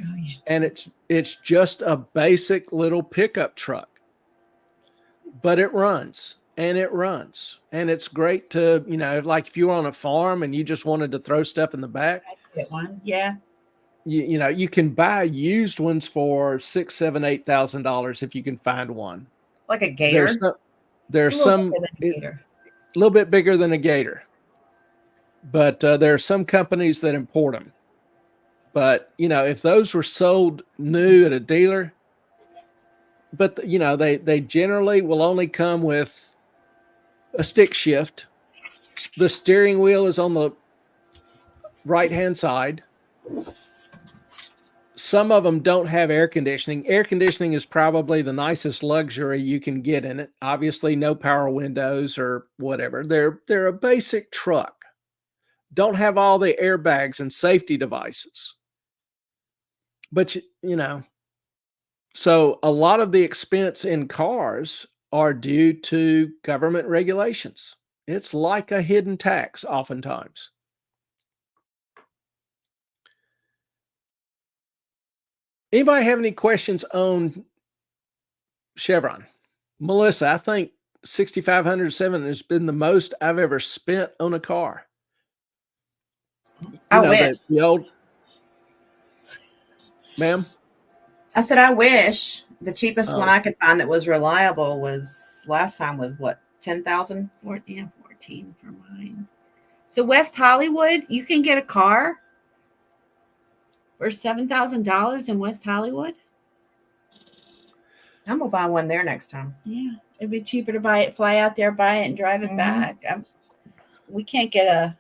Oh, yeah. And it's just a basic little pickup truck, but it runs and it's great to, like if you were on a farm and you just wanted to throw stuff in the back. I get one. Yeah. You can buy used ones for $6,000, $7,000, $8,000 if you can find one. Like a Gator. There's some a little bit bigger than a Gator, but there are some companies that import them. But if those were sold new at a dealer, but they generally will only come with a stick shift. The steering wheel is on the right-hand side. Some of them don't have air conditioning. Air conditioning is probably the nicest luxury you can get in it. Obviously, no power windows or whatever. They're a basic truck. Don't have all the airbags and safety devices. But so a lot of the expense in cars are due to government regulations. It's like a hidden tax oftentimes. Anybody have any questions on Chevron? Melissa, I think $6,507 has been the most I've ever spent on a car. I wish. The old, ma'am? I said, I wish. The cheapest one I could find that was reliable last time was what, 10,000? 14 for mine. So West Hollywood, you can get a car for $7,000 in West Hollywood. I'm gonna buy one there next time. Yeah, it'd be cheaper to buy it, fly out there, buy it, and drive it back. We can't get a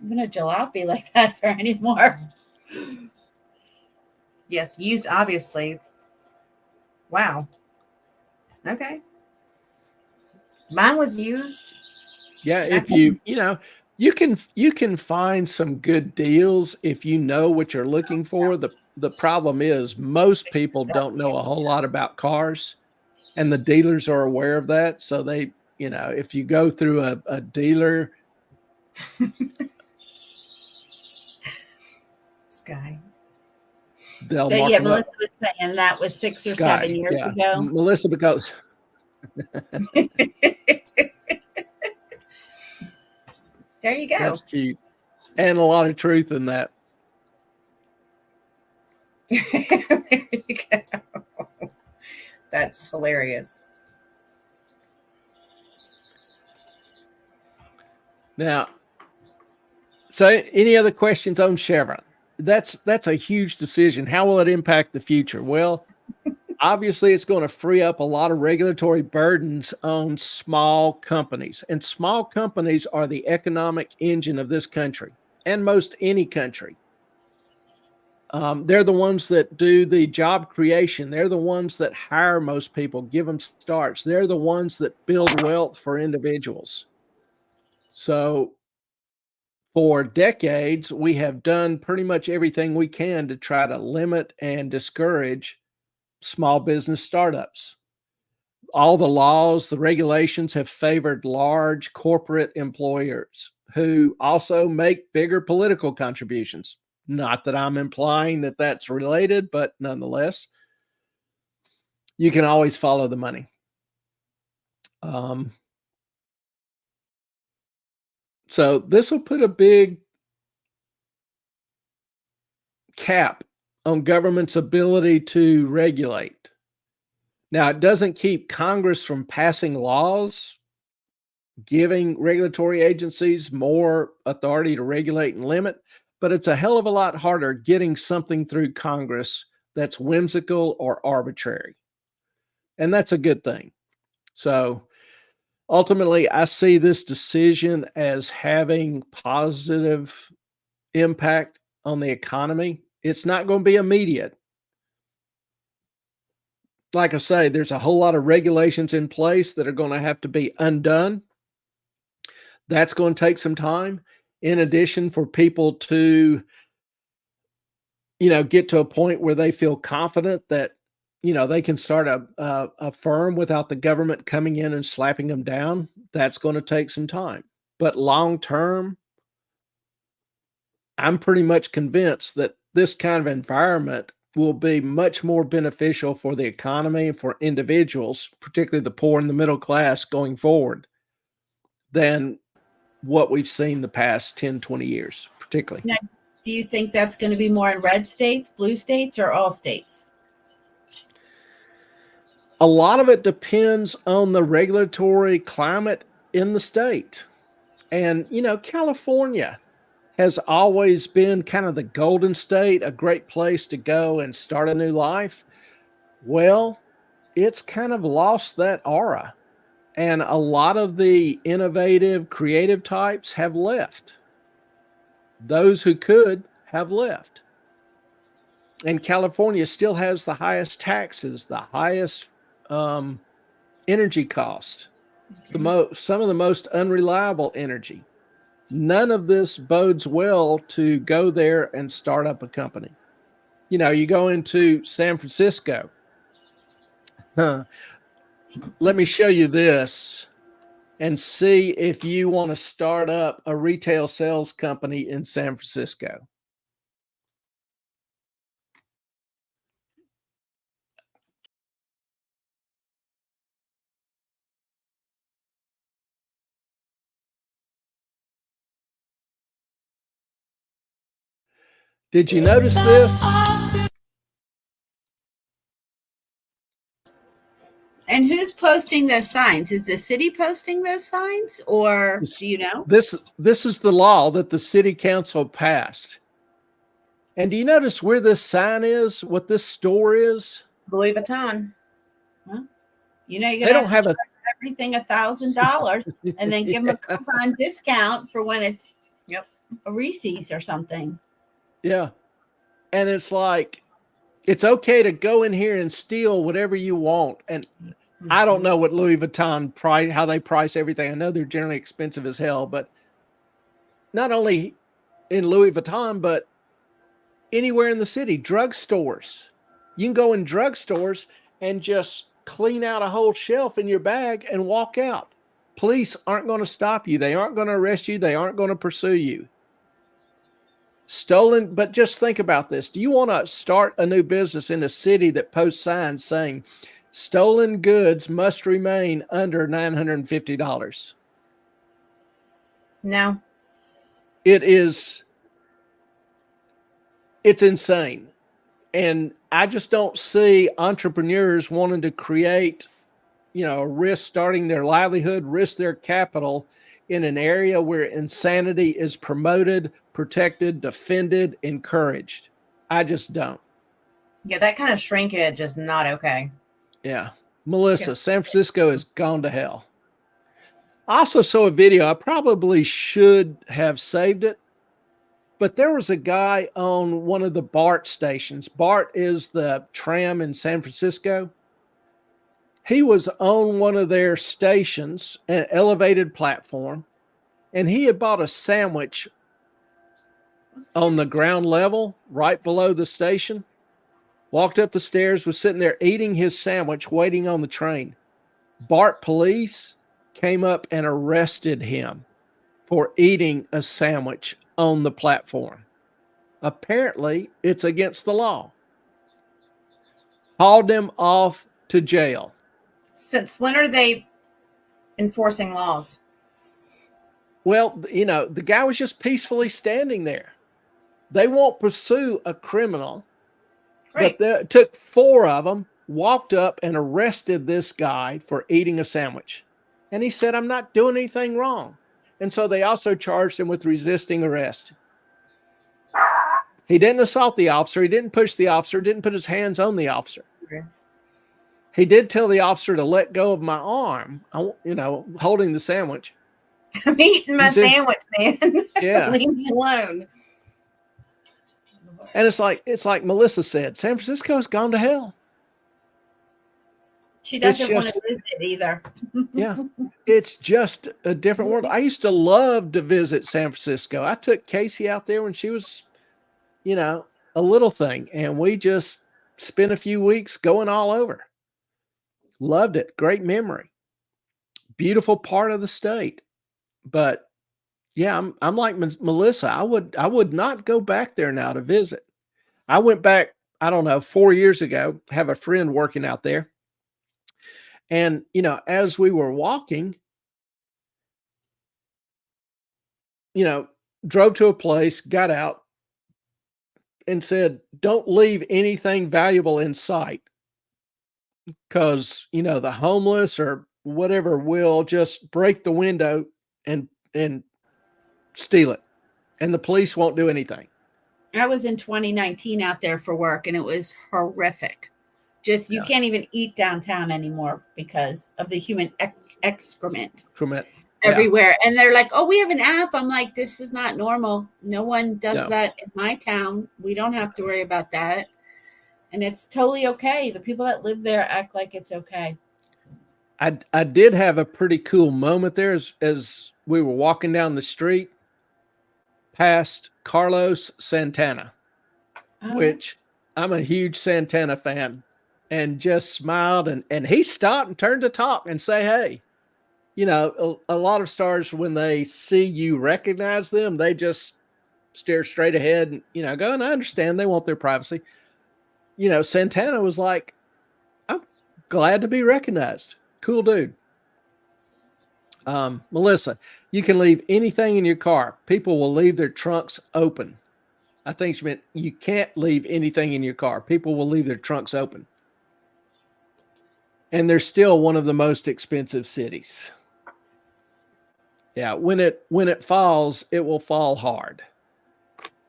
jalopy like that for anymore. Yes, used, obviously. Wow. Okay. Mine was used. Yeah, if you can find some good deals if you know what you're looking for. The problem is most people don't know a whole lot about cars, and the dealers are aware of that. So they, if you go through a dealer, Sky. they'll So mark yeah, them up. Melissa was saying that was 6 or Sky, 7 years yeah. ago. Melissa, because There you go. that's cute, and a lot of truth in that. There you go. That's hilarious. Now, so any other questions on Chevron? That's a huge decision. How will it impact the future? Well, obviously it's going to free up a lot of regulatory burdens on small companies, and small companies are the economic engine of this country and most any country. They're the ones that do the job creation. They're the ones that hire most people, give them starts. They're the ones that build wealth for individuals. So for decades, we have done pretty much everything we can to try to limit and discourage small business startups. All the laws, the regulations have favored large corporate employers who also make bigger political contributions. Not that I'm implying that that's related, but nonetheless, you can always follow the money. So this will put a big cap on government's ability to regulate. Now, it doesn't keep Congress from passing laws, giving regulatory agencies more authority to regulate and limit, but it's a hell of a lot harder getting something through Congress that's whimsical or arbitrary. And that's a good thing. So ultimately, I see this decision as having positive impact on the economy. It's not going to be immediate. Like I say, there's a whole lot of regulations in place that are going to have to be undone. That's going to take some time. In addition, for people to, get to a point where they feel confident that, they can start a firm without the government coming in and slapping them down, that's going to take some time. But long term, I'm pretty much convinced that this kind of environment will be much more beneficial for the economy and for individuals, particularly the poor and the middle class going forward, than what we've seen the past 10, 20 years, particularly. Now, do you think that's going to be more in red states, blue states, or all states? A lot of it depends on the regulatory climate in the state. And, California has always been kind of the golden state, a great place to go and start a new life. Well, it's kind of lost that aura. And a lot of the innovative, creative types have left. Those who could have left. And California still has the highest taxes, the highest energy costs, some of the most unreliable energy. None of this bodes well to go there and start up a company. You go into San Francisco. Let me show you this and see if you want to start up a retail sales company in San Francisco. Did you notice this? And who's posting those signs? Is the city posting those signs, or do you know? This is the law that the city council passed. And do you notice where this sign is? What this store is? Louis Vuitton. You know, you're They gonna don't have a everything $1,000 and then give them a coupon discount for when it's a Reese's or something. Yeah. And it's like, it's okay to go in here and steal whatever you want. And I don't know what Louis Vuitton price, how they price everything. I know they're generally expensive as hell, but not only in Louis Vuitton, but anywhere in the city, drugstores. You can go in drugstores and just clean out a whole shelf in your bag and walk out. Police aren't going to stop you. They aren't going to arrest you. They aren't going to pursue you. Stolen, but just think about this. Do you want to start a new business in a city that posts signs saying stolen goods must remain under $950? No. It's insane. And I just don't see entrepreneurs wanting to create, risk starting their livelihood, risk their capital in an area where insanity is promoted, protected, defended, encouraged. I just don't. Yeah, that kind of shrinkage is not okay. Yeah. Melissa, San Francisco has gone to hell. I also saw a video. I probably should have saved it, but there was a guy on one of the BART stations. BART is the tram in San Francisco. He was on one of their stations, an elevated platform, and he had bought a sandwich on the ground level right below the station. Walked up the stairs, was sitting there eating his sandwich, waiting on the train. BART police came up and arrested him for eating a sandwich on the platform. Apparently, it's against the law. Hauled him off to jail. Since when are they enforcing laws? Well, the guy was just peacefully standing there. They won't pursue a criminal. Right. But it took 4 of them, walked up and arrested this guy for eating a sandwich. And he said, I'm not doing anything wrong. And so they also charged him with resisting arrest. He didn't assault the officer. He didn't push the officer, didn't put his hands on the officer. Okay. He did tell the officer to let go of my arm, holding the sandwich. I'm eating my sandwich, man. Yeah. Leave me alone. And it's like Melissa said, San Francisco's gone to hell. She doesn't want to visit either. Yeah. It's just a different world. I used to love to visit San Francisco. I took Casey out there when she was, a little thing, and we just spent a few weeks going all over. Loved it. Great memory. Beautiful part of the state. But yeah, I'm like Melissa. I would not go back there now to visit. I went back, 4 years ago, have a friend working out there. And, as we were walking, drove to a place, got out and said, don't leave anything valuable in sight. Because, the homeless or whatever will just break the window and steal it. And the police won't do anything. I was in 2019 out there for work, and it was horrific. Just, you can't even eat downtown anymore because of the human excrement everywhere. Yeah. And they're like, oh, we have an app. I'm like, this is not normal. No one does that in my town. We don't have to worry about that. And it's totally okay. The people that live there act like it's okay. I did have a pretty cool moment there as we were walking down the street past Carlos Santana, which I'm a huge Santana fan, and just smiled. And he stopped and turned to talk and say, hey, a lot of stars, when they see you recognize them, they just stare straight ahead and, go, and I understand they want their privacy. Santana was like, I'm glad to be recognized. Cool dude. Melissa, you can leave anything in your car. People will leave their trunks open. I think she meant you can't leave anything in your car. People will leave their trunks open. And they're still one of the most expensive cities. Yeah, when it falls, it will fall hard.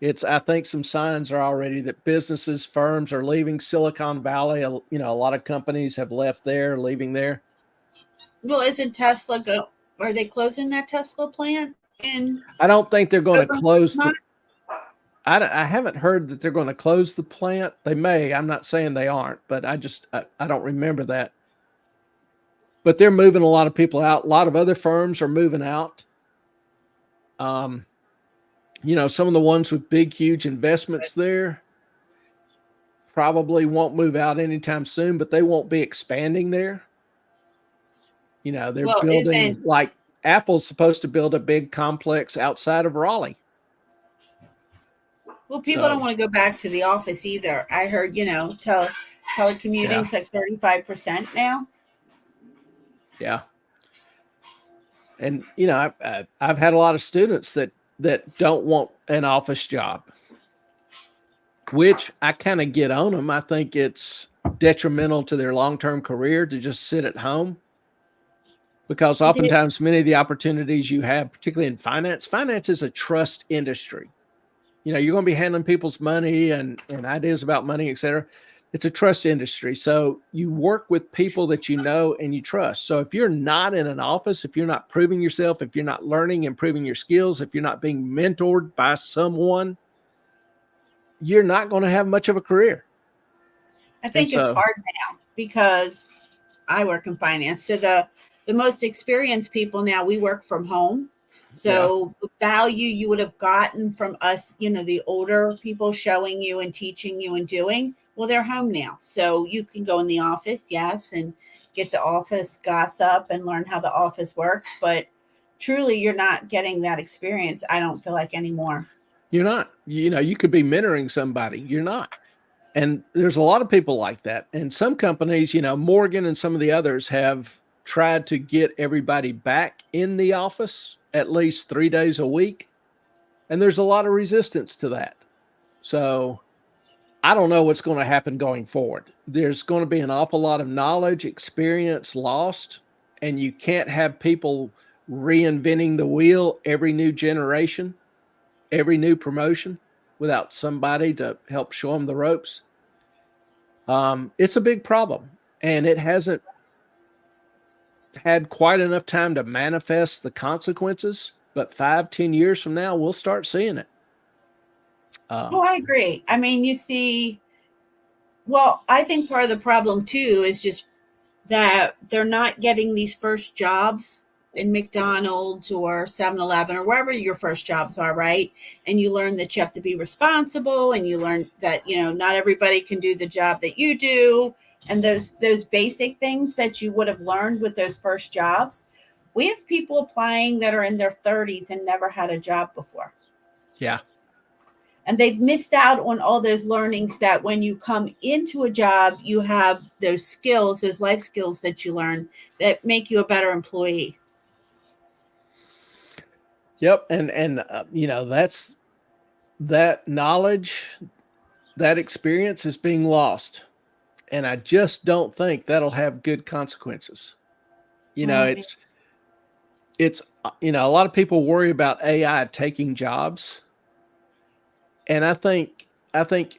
I think some signs are already that businesses, firms are leaving Silicon Valley. A lot of companies have left there, leaving there. Well, isn't Tesla are they closing that Tesla plant in? I don't think they're going to close Vermont? I haven't heard that they're going to close the plant. They may. I'm not saying they aren't, but I don't remember that. But they're moving a lot of people out. A lot of other firms are moving out. Some of the ones with big, huge investments there probably won't move out anytime soon, but they won't be expanding there. They're building, like Apple's supposed to build a big complex outside of Raleigh. Well, people don't want to go back to the office either. I heard, telecommuting's like 35% now. Yeah. And, I've had a lot of students that don't want an office job, which I kind of get on them. I think it's detrimental to their long-term career to just sit at home, because oftentimes many of the opportunities you have, particularly in finance is a trust industry. You're going to be handling people's money and ideas about money, et cetera. It's a trust industry. So you work with people that you know and you trust. So if you're not in an office, if you're not proving yourself, if you're not learning, improving your skills, if you're not being mentored by someone, you're not going to have much of a career. I think it's hard now because I work in finance. So the most experienced people now, we work from home. So the value you would have gotten from us, the older people showing you and teaching you and doing, well, they're home now. So you can go in the office, yes, and get the office gossip and learn how the office works. But truly, you're not getting that experience, I don't feel like, anymore. You're not. You could be mentoring somebody. You're not. And there's a lot of people like that. And some companies, Morgan and some of the others have tried to get everybody back in the office at least 3 days a week. And there's a lot of resistance to that. So I don't know what's going to happen going forward. There's going to be an awful lot of knowledge, experience lost, and you can't have people reinventing the wheel every new generation, every new promotion, without somebody to help show them the ropes. It's a big problem, and it hasn't had quite enough time to manifest the consequences, but 5-10 years from now, we'll start seeing it. I agree. I mean, I think part of the problem too is just that they're not getting these first jobs in McDonald's or 7-Eleven or wherever your first jobs are, right? And you learn that you have to be responsible, and you learn that, not everybody can do the job that you do. And those basic things that you would have learned with those first jobs. We have people applying that are in their 30s and never had a job before. Yeah. And they've missed out on all those learnings that when you come into a job, you have those skills, those life skills that you learn that make you a better employee. Yep. And that's that knowledge, that experience is being lost. And I just don't think that'll have good consequences. It's a lot of people worry about AI taking jobs. And I think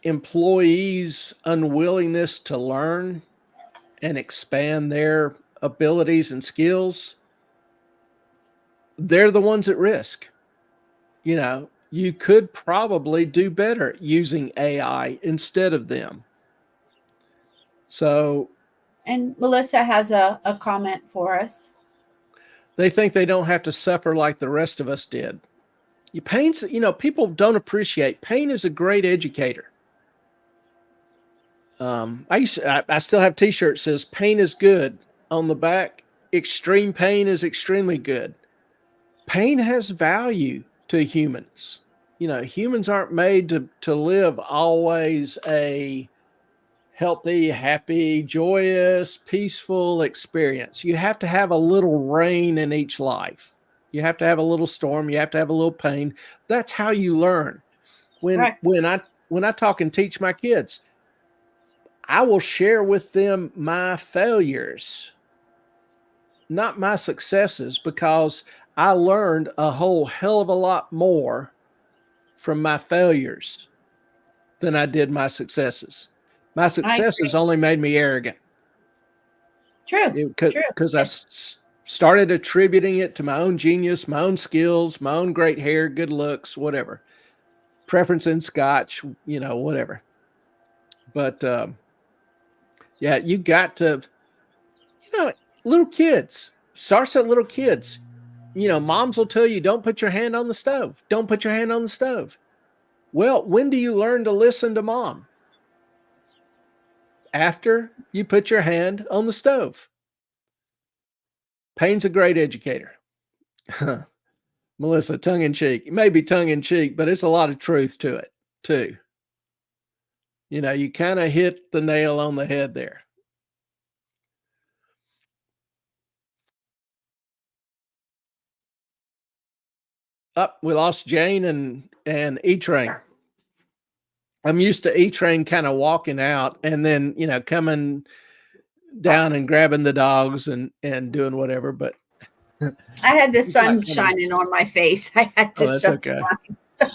employees' unwillingness to learn and expand their abilities and skills, they're the ones at risk. You could probably do better using AI instead of them. So, and Melissa has a comment for us. They think they don't have to suffer like the rest of us did. Pain's, people don't appreciate pain is a great educator. I still have t-shirts says pain is good on the back. Extreme pain is extremely good. Pain has value to humans. Humans aren't made to live always a healthy, happy, joyous, peaceful experience. You have to have a little rain in each life. You have to have a little storm. You have to have a little pain. That's how you learn. When I talk and teach my kids, I will share with them my failures, not my successes, because I learned a whole hell of a lot more from my failures than I did my successes. My successes only made me arrogant. True. Because I started attributing it to my own genius, my own skills, my own great hair, good looks, whatever. Preference in scotch, whatever. But yeah, you got to, little kids, starts at little kids. Moms will tell you, don't put your hand on the stove. Don't put your hand on the stove. Well, when do you learn to listen to mom? After you put your hand on the stove. Pain's a great educator. Melissa, tongue in cheek. It may be tongue in cheek, but it's a lot of truth to it too. You kind of hit the nail on the head there. We lost Jane and E-Train. I'm used to E-Train kind of walking out and then, coming down and grabbing the dogs and doing whatever. But I had the sun shining on my face. I had to that's shut okay. down.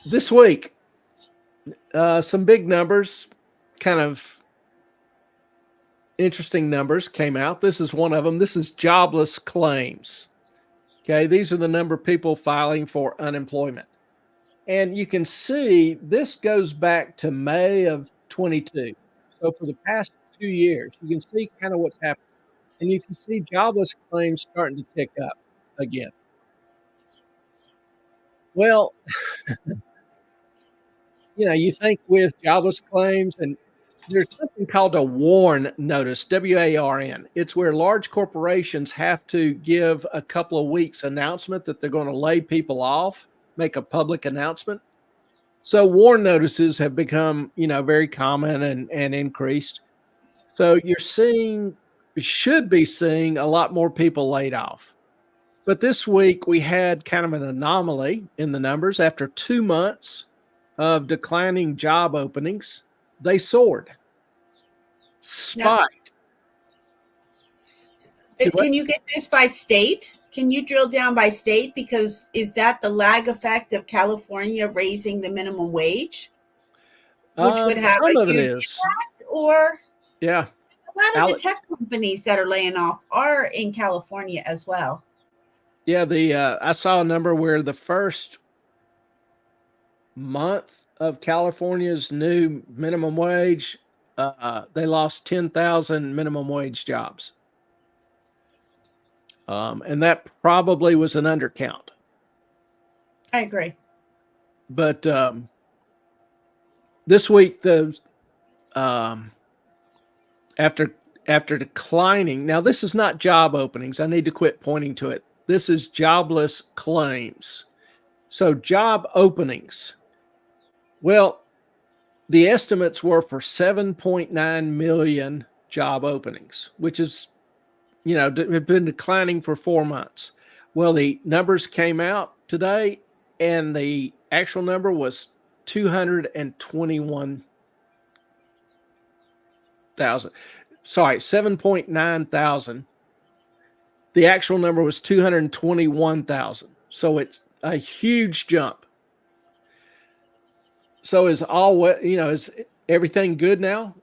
This week, some big numbers, kind of interesting numbers came out. This is one of them. This is jobless claims. Okay, these are the number of people filing for unemployment. And you can see this goes back to May of 22. So for the past 2 years, you can see kind of what's happening. And you can see jobless claims starting to tick up again. Well, you think with jobless claims, and there's something called a WARN notice, WARN. It's where large corporations have to give a couple of weeks announcement that they're going to lay people off, make a public announcement. So WARN notices have become, very common and increased. So should be seeing a lot more people laid off. But this week we had kind of an anomaly in the numbers. After 2 months of declining job openings, they soared. Spiked. Can you get this by state? Can you drill down by state? Because is that the lag effect of California raising the minimum wage? Which would have some a of it huge is. impact? Or Yeah. a lot of the tech companies that are laying off are in California as well. Yeah, I saw a number where the first month of California's new minimum wage, they lost 10,000 minimum wage jobs. And that probably was an undercount. I agree. But this week, after declining, now this is not job openings. I need to quit pointing to it. This is jobless claims. So job openings. Well, the estimates were for 7.9 million job openings, which is, have been declining for 4 months. Well, the numbers came out today, and the actual number was 221,000. Sorry, 7.9 thousand. The actual number was 221,000. So it's a huge jump. So is everything good now?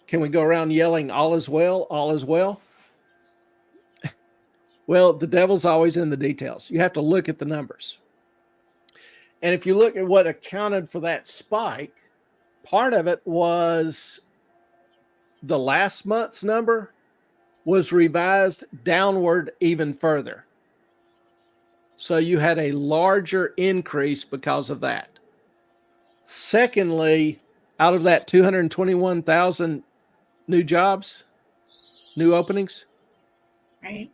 Can we go around yelling, all is well, all is well? Well, the devil's always in the details. You have to look at the numbers. And if you look at what accounted for that spike, part of it was the last month's number was revised downward even further. So you had a larger increase because of that. Secondly, out of that 221,000 new jobs, new openings, right,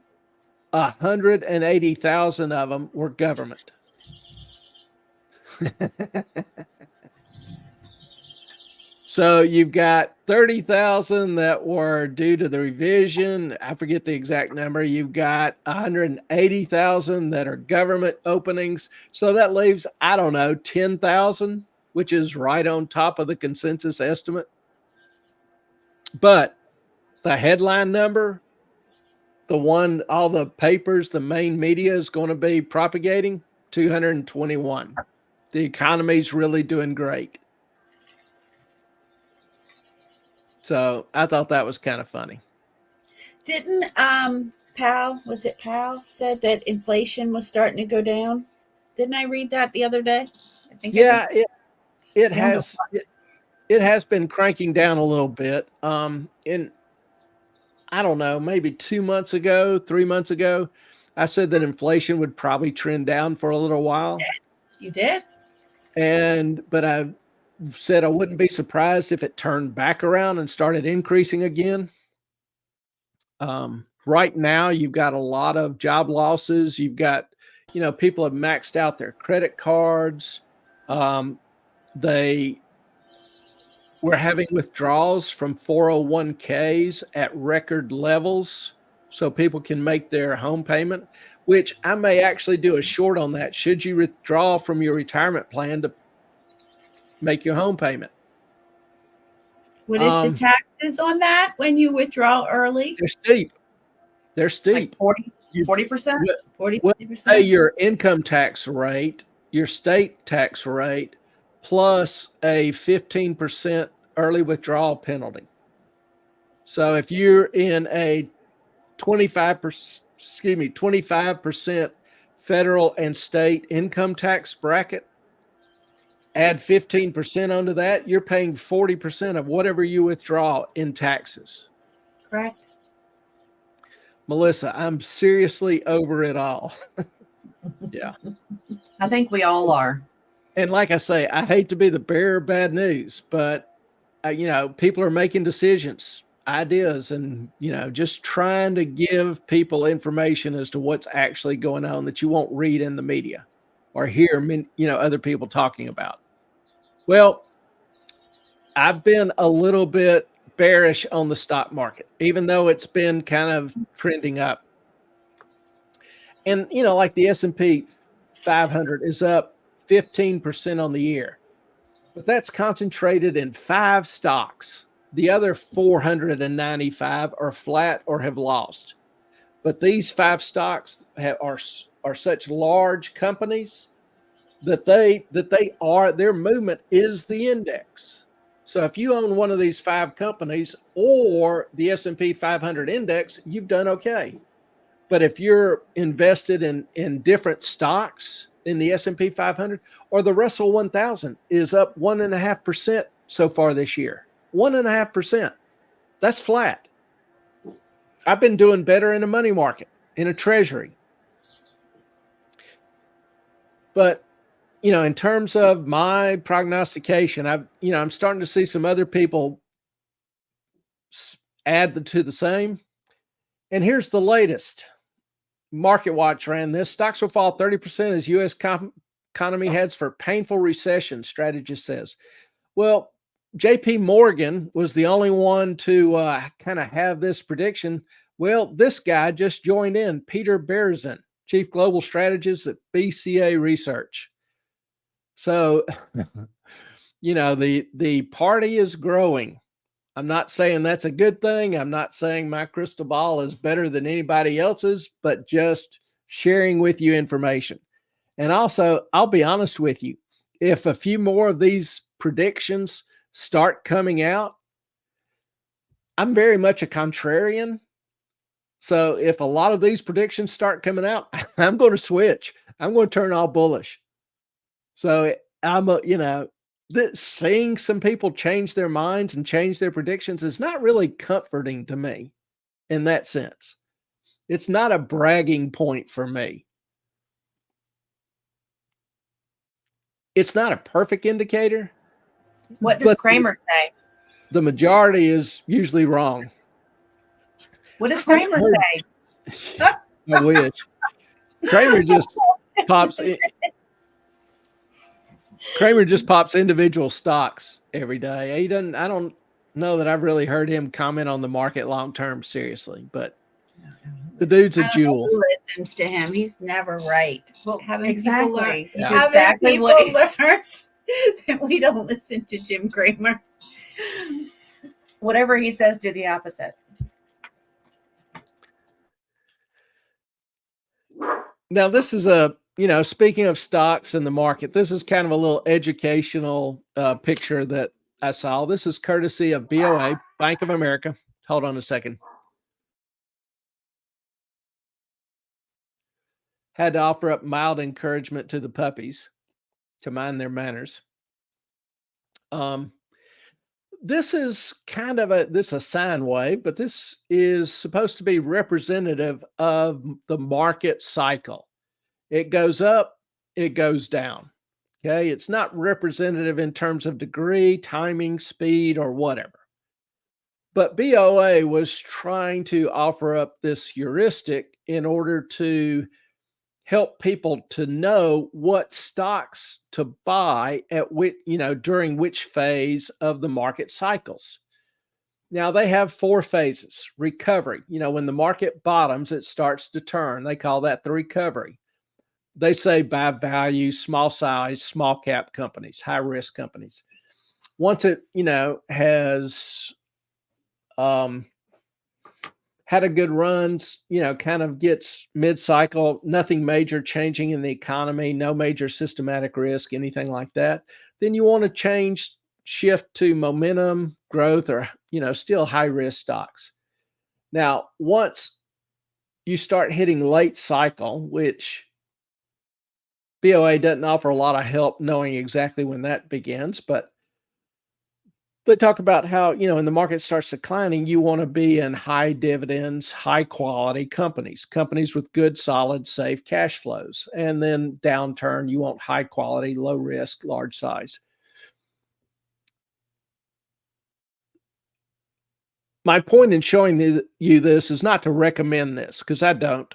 180,000 of them were government. So you've got 30,000 that were due to the revision. I forget the exact number. You've got 180,000 that are government openings. So that leaves, 10,000, which is right on top of the consensus estimate. But the headline number, the one all the papers, the main media is going to be propagating, 221. The economy's really doing great. So I thought that was kind of funny. Didn't Powell said that inflation was starting to go down? Didn't I read that the other day? I think. Yeah, it has been cranking down a little bit. And I don't know, maybe 2 months ago, 3 months ago, I said that inflation would probably trend down for a little while. You did? But I said I wouldn't be surprised if it turned back around and started increasing again. Right now, you've got a lot of job losses. You've got, people have maxed out their credit cards. They were having withdrawals from 401ks at record levels so people can make their home payment, which I may actually do a short on that. Should you withdraw from your retirement plan to make your home payment? What is the taxes on that when you withdraw early? They're steep. Like 40%? 40%? Pay your income tax rate, your state tax rate, plus a 15% early withdrawal penalty. So if you're in a 25% federal and state income tax bracket, add 15% onto that, you're paying 40% of whatever you withdraw in taxes. Correct. Melissa, I'm seriously over it all. Yeah. I think we all are. And like I say, I hate to be the bearer of bad news, but people are making decisions, ideas, and, just trying to give people information as to what's actually going on that you won't read in the media or hear, other people talking about. Well, I've been a little bit bearish on the stock market, even though it's been kind of trending up. And, like the S&P 500 is up 15% on the year, but that's concentrated in 5 stocks. The other 495 are flat or have lost. But these 5 stocks are such large companies that their movement is the index. So if you own one of these 5 companies or the S&P 500 index, you've done okay. But if you're invested in different stocks in the S&P 500 or the Russell 1000 is up 1.5% so far this year, 1.5%, that's flat. I've been doing better in a money market, in a treasury. But in terms of my prognostication, I'm starting to see some other people add to the same. And here's the latest. Market Watch ran this. Stocks will fall 30% as U.S. economy heads for painful recession, strategist says. Well, J.P. Morgan was the only one to kind of have this prediction. Well, this guy just joined in, Peter Berezin, Chief Global Strategist at BCA Research. So, the party is growing. I'm not saying that's a good thing. I'm not saying my crystal ball is better than anybody else's, but just sharing with you information. And also, I'll be honest with you, if a few more of these predictions start coming out, I'm very much a contrarian. So if a lot of these predictions start coming out, I'm going to switch. I'm going to turn all bullish. So I'm seeing some people change their minds and change their predictions is not really comforting to me in that sense. It's not a bragging point for me. It's not a perfect indicator. What does Cramer say? The majority is usually wrong. What does Cramer say? I wish. Cramer just pops in. Cramer just pops individual stocks every day. He doesn't. I don't know that I've really heard him comment on the market long term seriously, but the dude's a jewel. Who listens to him? He's never right. Well, Having exactly. people Yeah. learn, Exactly people what learn that we don't listen to Jim Cramer. Whatever he says, do the opposite. Now, this is a speaking of stocks in the market, this is kind of a little educational picture that I saw. This is courtesy of BOA, Bank of America. Hold on a second. Had to offer up mild encouragement to the puppies to mind their manners. This is kind of a sine wave, but this is supposed to be representative of the market cycle. It goes up, it goes down. Okay. It's not representative in terms of degree, timing, speed, or whatever. But BOA was trying to offer up this heuristic in order to help people to know what stocks to buy at which, during which phase of the market cycles. Now they have 4 phases. Recovery, when the market bottoms, it starts to turn. They call that the recovery. They say buy value, small size, small cap companies, high risk companies. Once it, has had a good run, kind of gets mid-cycle, nothing major changing in the economy, no major systematic risk, anything like that, then you want to shift to momentum, growth, or, still high-risk stocks. Now, once you start hitting late cycle, which BOA doesn't offer a lot of help knowing exactly when that begins, but they talk about how, when the market starts declining, you want to be in high dividends, high quality companies with good, solid, safe cash flows. And then downturn, you want high quality, low risk, large size. My point in showing you this is not to recommend this, because I don't.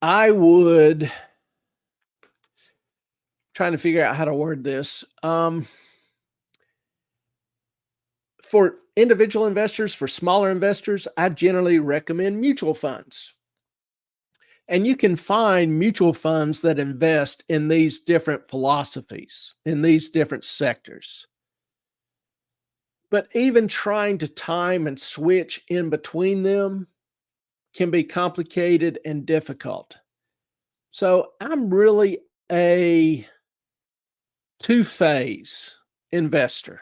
I would, trying to figure out how to word this. For individual investors, for smaller investors, I generally recommend mutual funds. And you can find mutual funds that invest in these different philosophies, in these different sectors. But even trying to time and switch in between them can be complicated and difficult. So I'm really a 2-phase investor.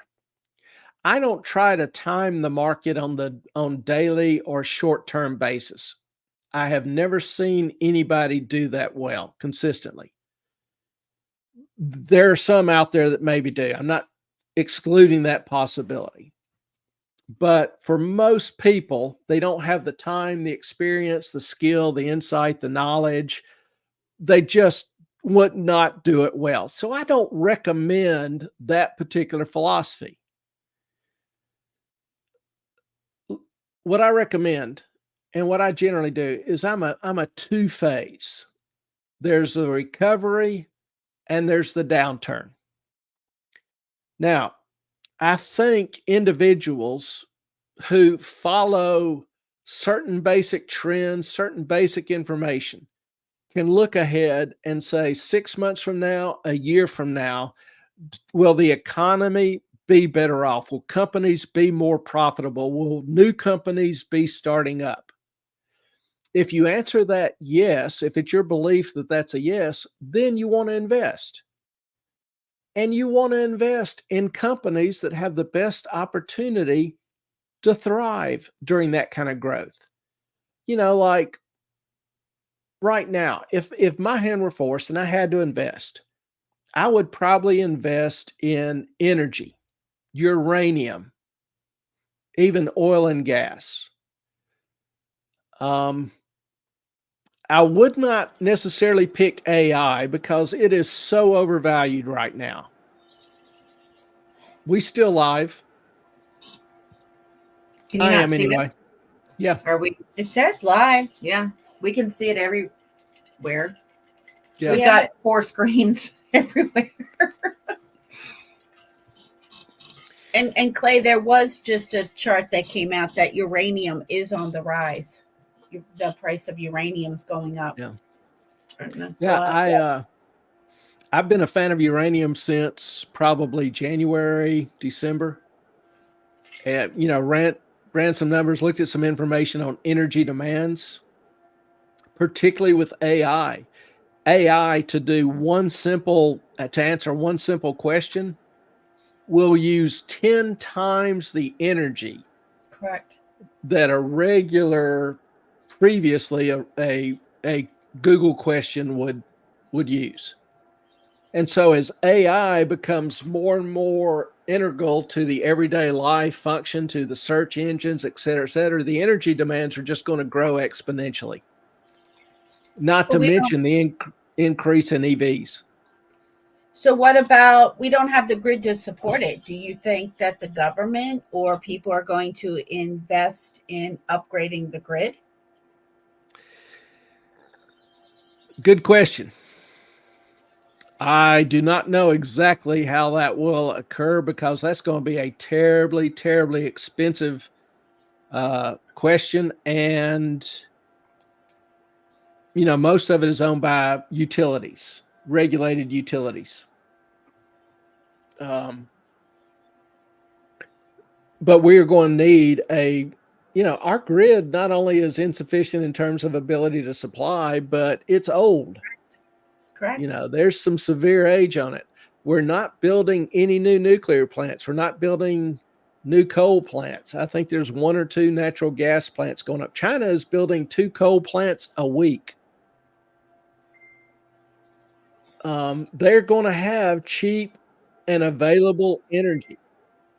I don't try to time the market on daily or short-term basis. I have never seen anybody do that well consistently. There are some out there that maybe do. I'm not excluding that possibility. But for most people, they don't have the time, the experience, the skill, the insight, the knowledge. They just would not do it well. So I don't recommend that particular philosophy. What I recommend and what I generally do is I'm a 2-phase. There's the recovery and there's the downturn. Now, I think individuals who follow certain basic trends, certain basic information, can look ahead and say 6 months from now, a year from now, will the economy be better off? Will companies be more profitable? Will new companies be starting up? If you answer that yes, if it's your belief that that's a yes, then you want to invest. And you want to invest in companies that have the best opportunity to thrive during that kind of growth. Like right now, if my hand were forced and I had to invest, I would probably invest in energy, uranium, even oil and gas. I would not necessarily pick AI because it is so overvalued right now. We still live. Can you I not am see anyway. it? Yeah. Are we? It says live. Yeah, we can see it everywhere. Yeah. We've got 4 screens everywhere. And Clay, there was just a chart that came out that uranium is on the rise. The price of uranium is going up. Yeah. Yeah. I've been a fan of uranium since probably January, December. Ran ran some numbers, looked at some information on energy demands, particularly with AI. AI to answer one simple question will use 10 times the energy Correct. that a regular previously a Google question would use. And so as AI becomes more and more integral to the everyday life function, to the search engines, et cetera, the energy demands are just going to grow exponentially. Not to mention the increase in EVs. So what about, we don't have the grid to support it. Do you think that the government or people are going to invest in upgrading the grid? Good question. I do not know exactly how that will occur because that's going to be a terribly, terribly expensive question. And, you know, most of it is owned by utilities, regulated utilities. But we're going to need our grid not only is insufficient in terms of ability to supply, but it's old. Correct. You know, there's some severe age on it. We're not building any new nuclear plants. We're not building new coal plants. I think there's 1 or 2 natural gas plants going up. China is building 2 coal plants a week. They're going to have cheap and available energy.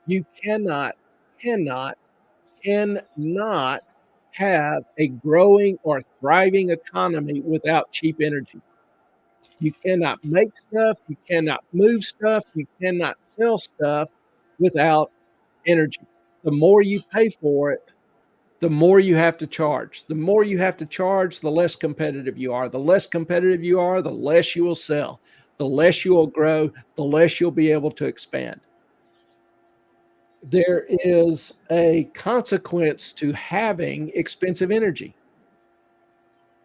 You cannot have a growing or thriving economy without cheap energy. You cannot make stuff. You cannot move stuff. You cannot sell stuff without energy. The more you pay for it, the more you have to charge. The more you have to charge, the less competitive you are. The less competitive you are, the less you will sell. The less you will grow, the less you'll be able to expand. There is a consequence to having expensive energy.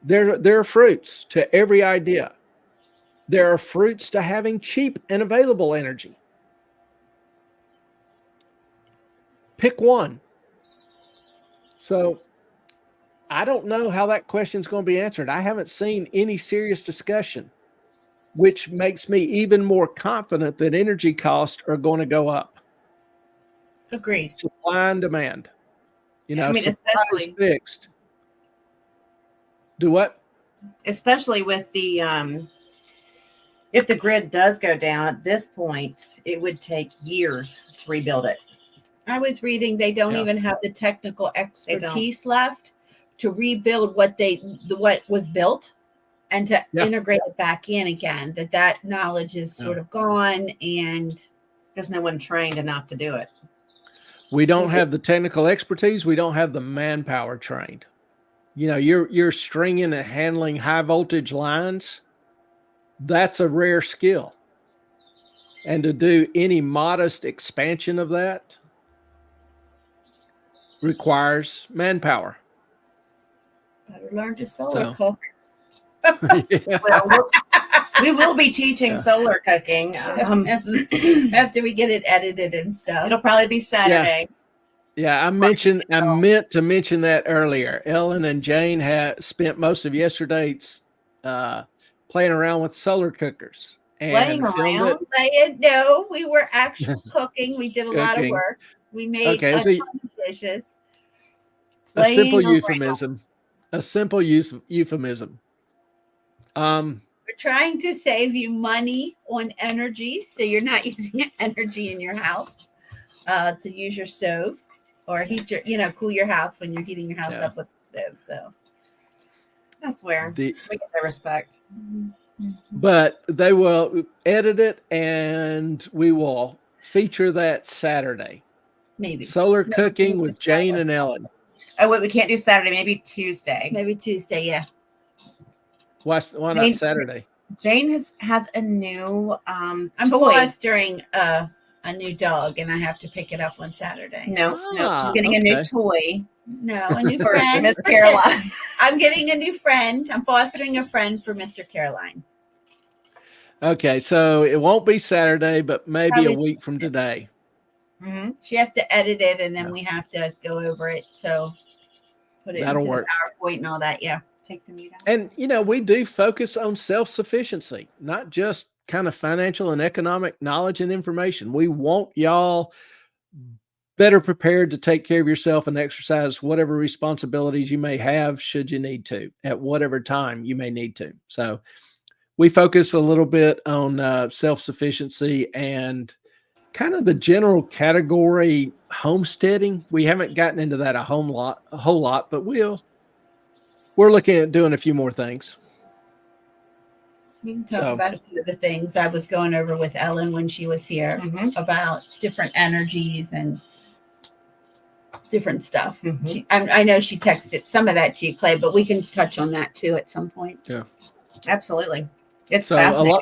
There are fruits to every idea. There are fruits to having cheap and available energy. Pick one. So I don't know how that question is going to be answered. I haven't seen any serious discussion, which makes me even more confident that energy costs are going to go up. Agreed. Supply and demand. You know, I mean, supply is especially fixed. Do what? Especially with the if the grid does go down at this point, it would take years to rebuild it. I was reading they don't even have the technical expertise left to rebuild what was built and to integrate it back in again. That knowledge is sort of gone, and there's no one trained enough to do it. We don't have the technical expertise. We don't have the manpower trained. You know, you're stringing and handling high voltage lines. That's a rare skill. And to do any modest expansion of that requires manpower. Better learn to solar cook. Well, we will be teaching solar cooking after we get it edited and stuff. It'll probably be Saturday. Yeah, I meant to mention that earlier. Ellen and Jane had spent most of yesterday playing around with solar cookers. And playing around? No, we were actually cooking. We did a lot of work. We made a ton of dishes. A simple euphemism. A simple euphemism. We're trying to save you money on energy, so you're not using energy in your house to use your stove or heat your, cool your house when you're heating your house up with the stove. So that's where we get the respect. But they will edit it, and we will feature that Saturday. Maybe solar cooking with Jane and Ellen. Oh wait, we can't do Saturday. Maybe Tuesday. Yeah. Why not Saturday? Jane has a new I'm toy. fostering a new dog, and I have to pick it up on Saturday. No, she's getting a new toy. No, a new friend. Miss Caroline. I'm getting a new friend. I'm fostering a friend for Mr. Caroline. Okay, so it won't be Saturday, but maybe a week from today. Mhm. She has to edit it, and then Yeah. we have to go over it. So put it That'll into work. the PowerPoint and all that. Yeah. Take the meat out. And, we do focus on self-sufficiency, not just kind of financial and economic knowledge and information. We want y'all better prepared to take care of yourself and exercise whatever responsibilities you may have should you need to at whatever time you may need to. So we focus a little bit on self-sufficiency and kind of the general category homesteading. We haven't gotten into that a whole lot, but we're looking at doing a few more things. We can talk So- about a few of the things I was going over with Ellen when she was here Mhm. about different energies and different stuff. Mhm. I know she texted some of that to you, Clay, but we can touch on that too at some point. Absolutely. It's So fascinating.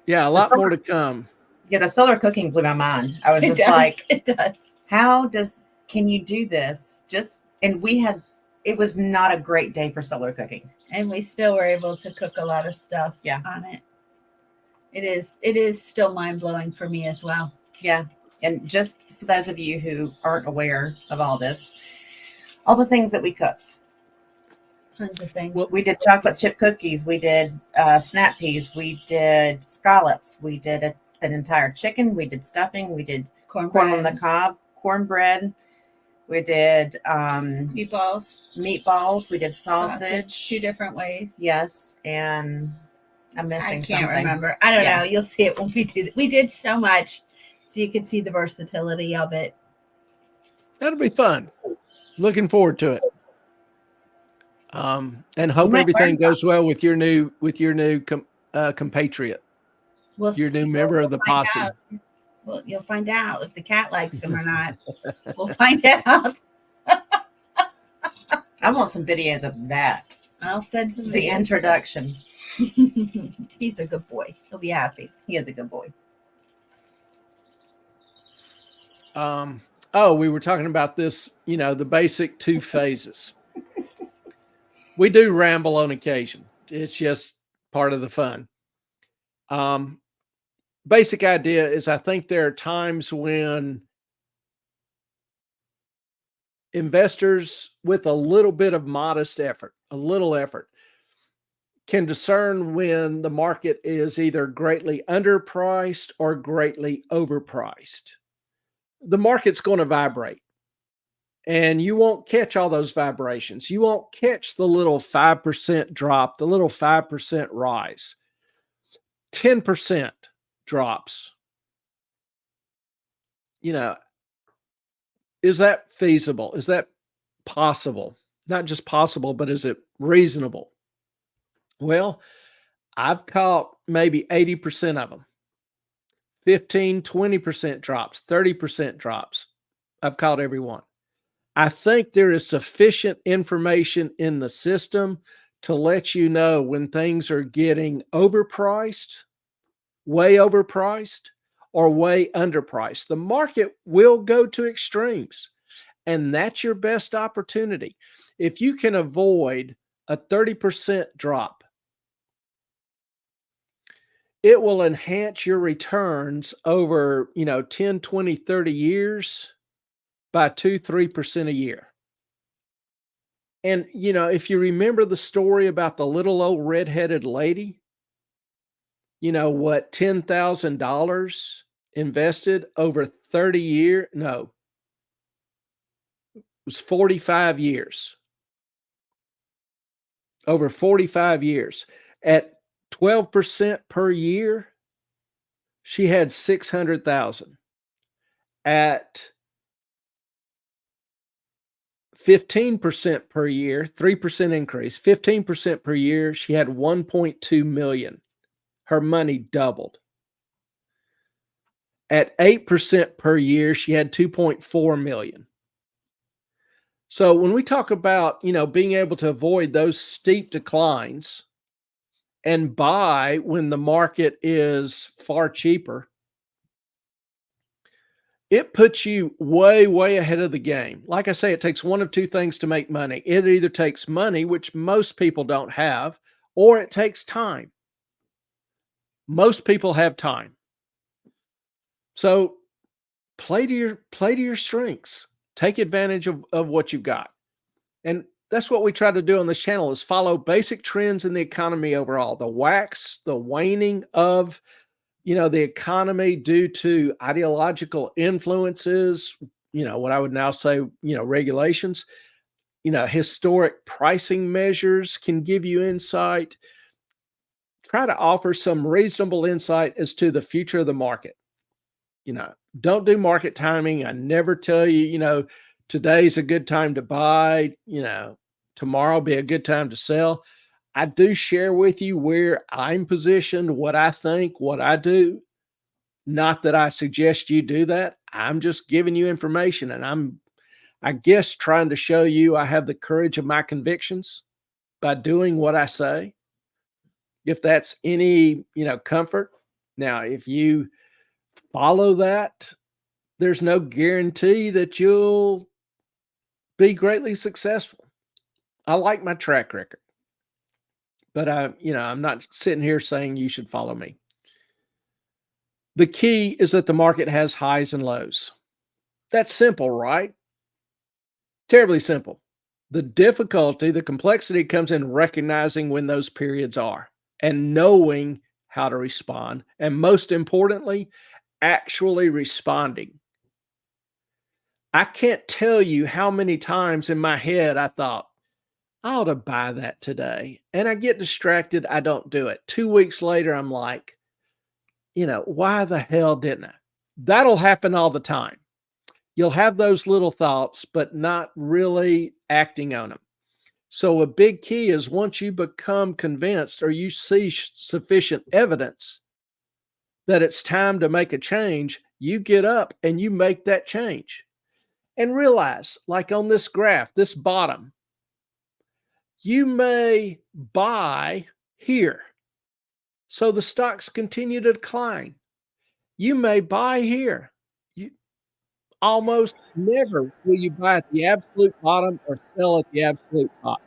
a lot more to come. Yeah, the solar cooking blew my mind. I was It just does. like, It does. can you do this? It was not a great day for solar cooking. And we still were able to cook a lot of stuff Yeah. on it. It is still mind blowing for me as well. Yeah. And just for those of you who aren't aware of all this, all the things that we cooked. Tons of things. Well, We did chocolate chip cookies. We did snap peas. We did scallops. We did an entire chicken. We did stuffing. We did corn on the cob, cornbread. We did meatballs, meatballs. We did sausage. 2 different ways. Yes. And I'm I missing can't something. remember. I don't Yeah. know. You'll see it when we do that. We did so much, so you could see the versatility of it. That'll be fun. Looking forward to it. And hope might everything learn goes well with your new compatriot, We'll your new see. member of the Find posse. out. Well, you'll find out if the cat likes him or not. We'll find out. I want some videos of that. I'll send some The videos. introduction. He's a good boy. He'll be happy. He is a good boy. We were talking about this, the basic 2 phases. We do ramble on occasion. It's just part of the fun. Basic idea is I think there are times when investors with a little bit of modest effort, a little effort, can discern when the market is either greatly underpriced or greatly overpriced. The market's going to vibrate, and you won't catch all those vibrations. You won't catch the little 5% drop, the little 5% rise, 10% drops. Is that feasible? Is that possible? Not just possible, but is it reasonable? Well, I've caught maybe 80% of them. 15, 20% drops, 30% drops. I've caught every one. I think there is sufficient information in the system to let you know when things are getting overpriced, way overpriced, or way underpriced. The market will go to extremes, and that's your best opportunity. If you can avoid a 30% drop, it will enhance your returns over, 10, 20, 30 years by 2-3% a year. And, if you remember the story about the little old redheaded lady, what $10,000 invested over 30 years? No, it was 45 years. Over 45 years. At 12% per year, she had 600,000. At 15% per year, 3% increase, 15% per year, she had 1.2 million. Her money doubled. At 8% per year, she had 2.4 million. So when we talk about, being able to avoid those steep declines and buy when the market is far cheaper, it puts you way, way ahead of the game. Like I say, it takes one of 2 things to make money. It either takes money, which most people don't have, or it takes time. Most people have time. So play to your strengths. Take advantage of what you've got. And that's what we try to do on this channel, is follow basic trends in the economy overall. The wax, the waning of, the economy due to ideological influences, what I would now say, regulations, historic pricing measures can give you insight. Try to offer some reasonable insight as to the future of the market. Don't do market timing. I never tell you, today's a good time to buy, tomorrow be a good time to sell. I do share with you where I'm positioned, what I think, what I do. Not that I suggest you do that. I'm just giving you information, and I guess, trying to show you I have the courage of my convictions by doing what I say. If that's any, comfort. Now, if you follow that, there's no guarantee that you'll be greatly successful. I like my track record, but I'm not sitting here saying you should follow me. The key is that the market has highs and lows. That's simple, right? Terribly simple. The difficulty, the complexity comes in recognizing when those periods are and knowing how to respond. And most importantly, actually responding. I can't tell you how many times in my head I thought, I ought to buy that today. And I get distracted. I don't do it. 2 weeks later, I'm like, why the hell didn't I? That'll happen all the time. You'll have those little thoughts, but not really acting on them. So a big key is, once you become convinced or you see sufficient evidence that it's time to make a change, you get up and you make that change. And realize, like on this graph, this bottom, you may buy here. So the stocks continue to decline. You may buy here. You almost never will you buy at the absolute bottom or sell at the absolute top.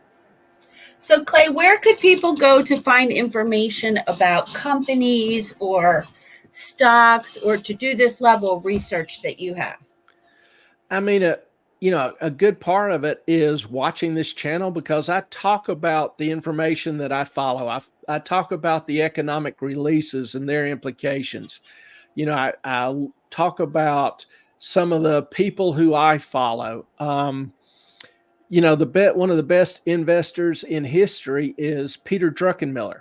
So, Clay, where could people go to find information about companies or stocks, or to do this level of research that you have? I mean, a good part of it is watching this channel, because I talk about the information that I follow. I talk about the economic releases and their implications. I talk about some of the people who I follow. One of the best investors in history is Peter Druckenmiller.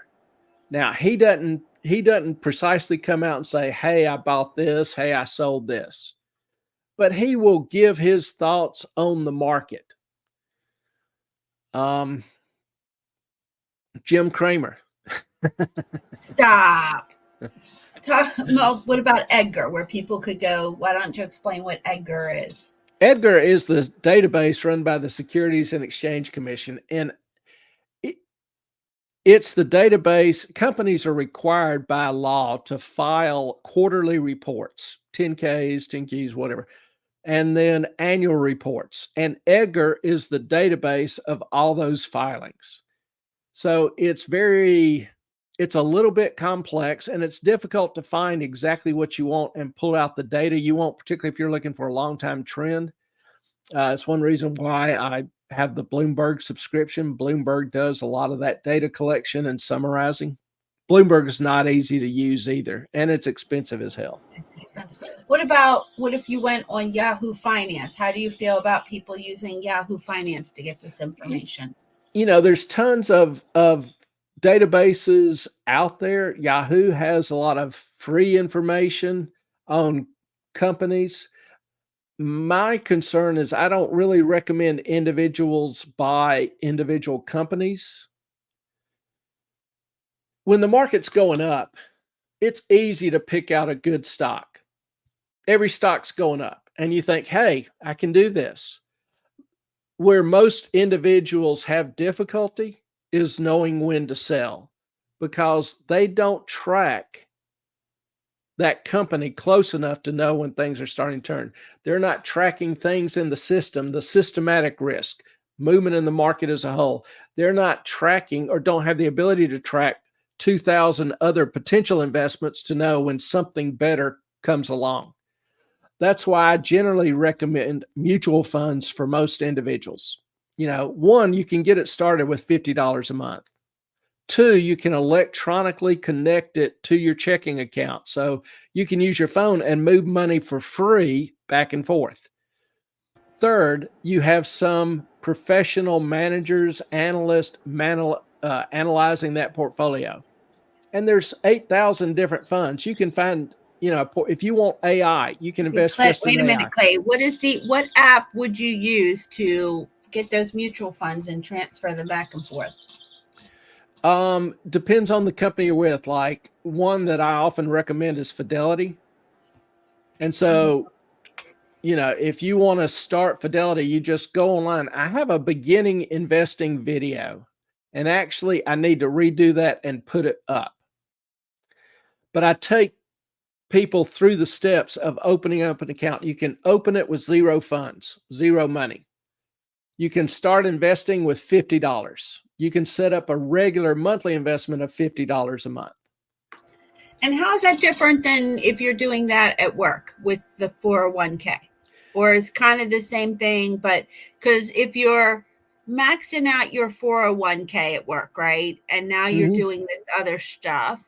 Now, he doesn't precisely come out and say, hey, I bought this, hey, I sold this. But he will give his thoughts on the market. Jim Cramer. Stop. Well, what about Edgar, where people could go? Why don't you explain what Edgar is? Edgar is the database run by the Securities and Exchange Commission, and it's the database. Companies are required by law to file quarterly reports, 10Ks, 10Qs, whatever, and then annual reports. And Edgar is the database of all those filings. So it's a little bit complex, and it's difficult to find exactly what you want and pull out the data you want, particularly if you're looking for a long-time trend. It's one reason why I have the Bloomberg subscription. Bloomberg does a lot of that data collection and summarizing. Bloomberg is not easy to use either, and it's expensive as hell. What if you went on Yahoo Finance? How do you feel about people using Yahoo Finance to get this information? There's tons of databases out there. Yahoo has a lot of free information on companies. My concern is I don't really recommend individuals buy individual companies. When the market's going up, it's easy to pick out a good stock. Every stock's going up, and you think, hey, I can do this. Where most individuals have difficulty is knowing when to sell, because they don't track that company close enough to know when things are starting to turn. They're not tracking things in the system, the systematic risk, movement in the market as a whole. They're not tracking, or don't have the ability to track 2,000 other potential investments to know when something better comes along. That's why I generally recommend mutual funds for most individuals. One, you can get it started with $50 a month. Two, you can electronically connect it to your checking account. So you can use your phone and move money for free back and forth. Third, you have some professional managers, analysts, analyzing that portfolio. And there's 8,000 different funds. You can find, if you want AI, you can invest just in Wait a AI. minute, Clay. What app would you use to get those mutual funds and transfer them back and forth? Depends on the company you're with. Like, one that I often recommend is Fidelity. And so, if you want to start Fidelity, you just go online. I have a beginning investing video, and actually I need to redo that and put it up. But I take people through the steps of opening up an account. You can open it with zero funds, zero money. You can start investing with $50. You can set up a regular monthly investment of $50 a month. And how is that different than if you're doing that at work with the 401k? Or is kind of the same thing, but because if you're maxing out your 401k at work, right? And now you're doing this other stuff,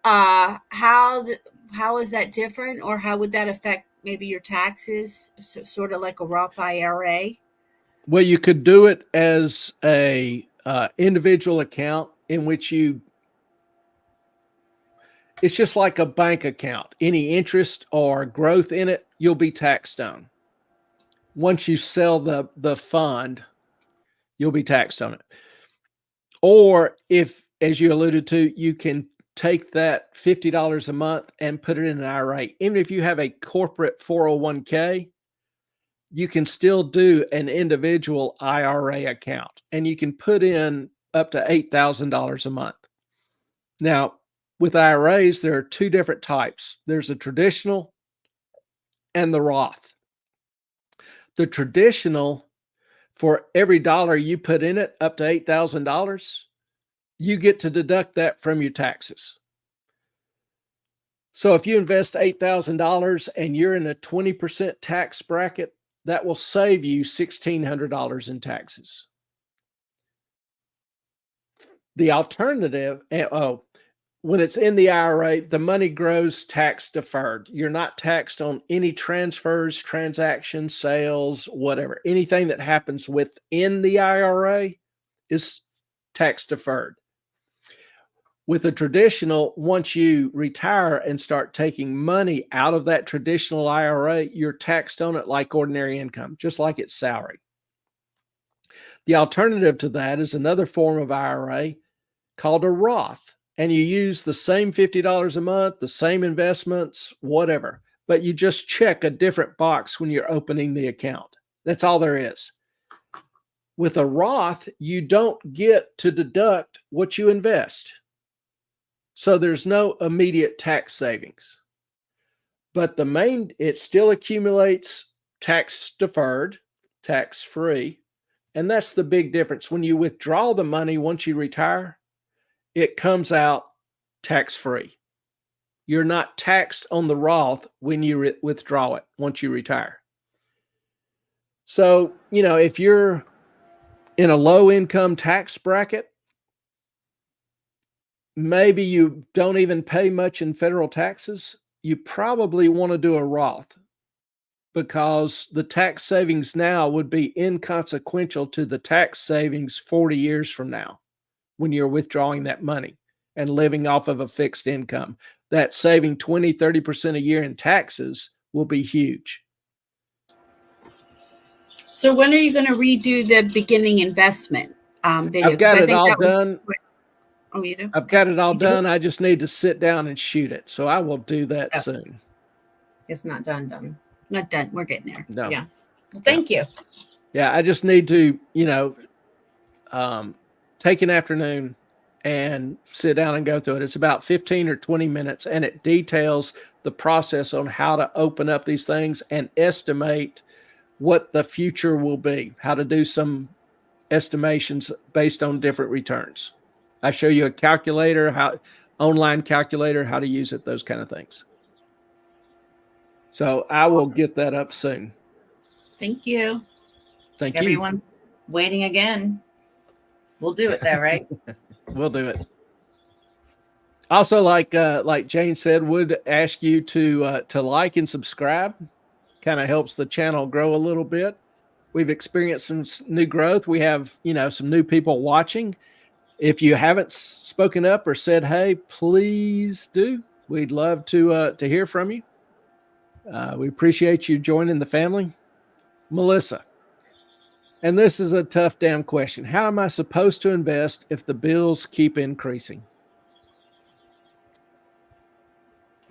how is that different, or how would that affect maybe your taxes? So, sort of like a Roth IRA? Well, you could do it as a individual account in which it's just like a bank account. Any interest or growth in it, you'll be taxed on. Once you sell the fund, you'll be taxed on it. Or if, as you alluded to, you can take that $50 a month and put it in an IRA. Even if you have a corporate 401k, you can still do an individual IRA account, and you can put in up to $8,000 a month. Now, with IRAs, there are two different types. There's a traditional and the Roth. The traditional, for every dollar you put in it, up to $8,000, you get to deduct that from your taxes. So if you invest $8,000 and you're in a 20% tax bracket, that will save you $1,600 in taxes. The alternative, when it's in the IRA, the money grows tax deferred. You're not taxed on any transfers, transactions, sales, whatever. Anything that happens within the IRA is tax deferred. With a traditional, once you retire and start taking money out of that traditional IRA, you're taxed on it like ordinary income, just like it's salary. The alternative to that is another form of IRA called a Roth. And you use the same $50 a month, the same investments, whatever, but you just check a different box when you're opening the account. That's all there is. With a Roth, you don't get to deduct what you invest. So there's no immediate tax savings. But it still accumulates tax deferred, tax free. And that's the big difference. When you withdraw the money once you retire, it comes out tax-free. You're not taxed on the Roth when you withdraw it once you retire. So, if you're in a low-income tax bracket, maybe you don't even pay much in federal taxes, you probably want to do a Roth, because the tax savings now would be inconsequential to the tax savings 40 years from now, when you're withdrawing that money and living off of a fixed income. That saving 20, 30% a year in taxes will be huge. So when are you going to redo the beginning investment video? I've got it all done. Oh, you do? I've got it all done. I just need to sit down and shoot it. So I will do that soon. It's not done. Not done. We're getting there. No. Yeah. Well, thank you. Yeah, I just need to, take an afternoon and sit down and go through it. It's about 15 or 20 minutes, and it details the process on how to open up these things and estimate what the future will be, how to do some estimations based on different returns. I show you a calculator, online calculator, how to use it, those kind of things. So I will get that up soon. Thank you. Thank you. Everyone's waiting again. We'll do it though, right? We'll do it. Also, like Jane said, would ask you to like and subscribe. Kind of helps the channel grow a little bit. We've experienced some new growth. We have, some new people watching. If you haven't spoken up or said, hey, please do. We'd love to hear from you. We appreciate you joining the family. Melissa, and this is a tough damn question. How am I supposed to invest if the bills keep increasing?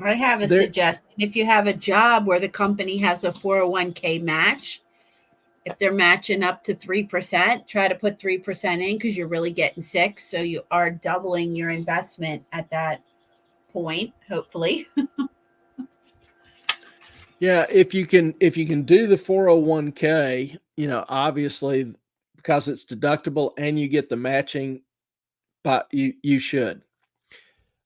I have a suggestion. If you have a job where the company has a 401k match, if they're matching up to 3%, try to put 3% in because you're really getting sick. So you are doubling your investment at that point, hopefully. Yeah, if you can do the 401k, obviously because it's deductible and you get the matching, but you should.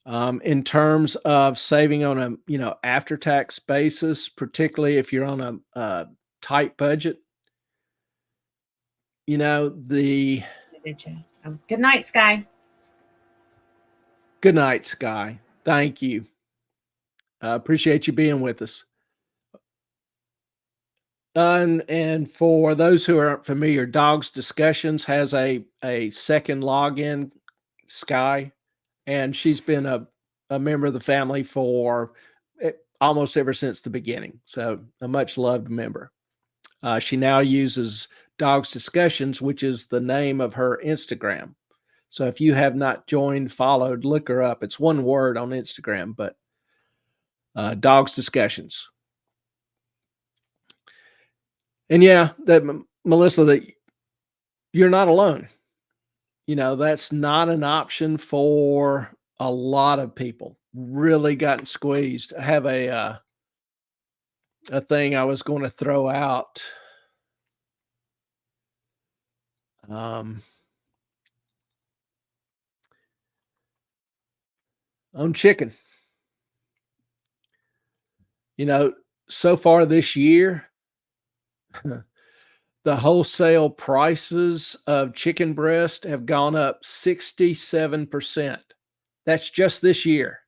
In terms of saving on a after-tax basis, particularly if you're on a tight budget, Good night, Sky. Good night, Sky. Thank you. Appreciate you being with us. And for those who aren't familiar, Dogs Discussions has a second login, Sky, and she's been a member of the family for almost ever since the beginning. So a much loved member. She now uses Dogs Discussions, which is the name of her Instagram. So if you have not followed, look her up. It's one word on Instagram, but Dogs Discussions. And yeah, Melissa, that you're not alone. That's not an option for a lot of people. Really gotten squeezed. I have a thing I was going to throw out. On chicken. So far this year, the wholesale prices of chicken breast have gone up 67%. That's just this year.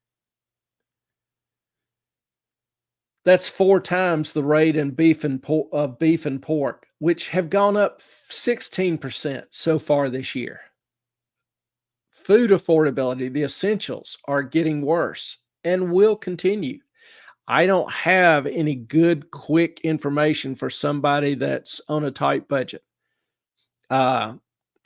That's 4 times the rate in beef and pork, which have gone up 16% so far this year. Food affordability, the essentials, are getting worse and will continue. I don't have any good, quick information for somebody that's on a tight budget. A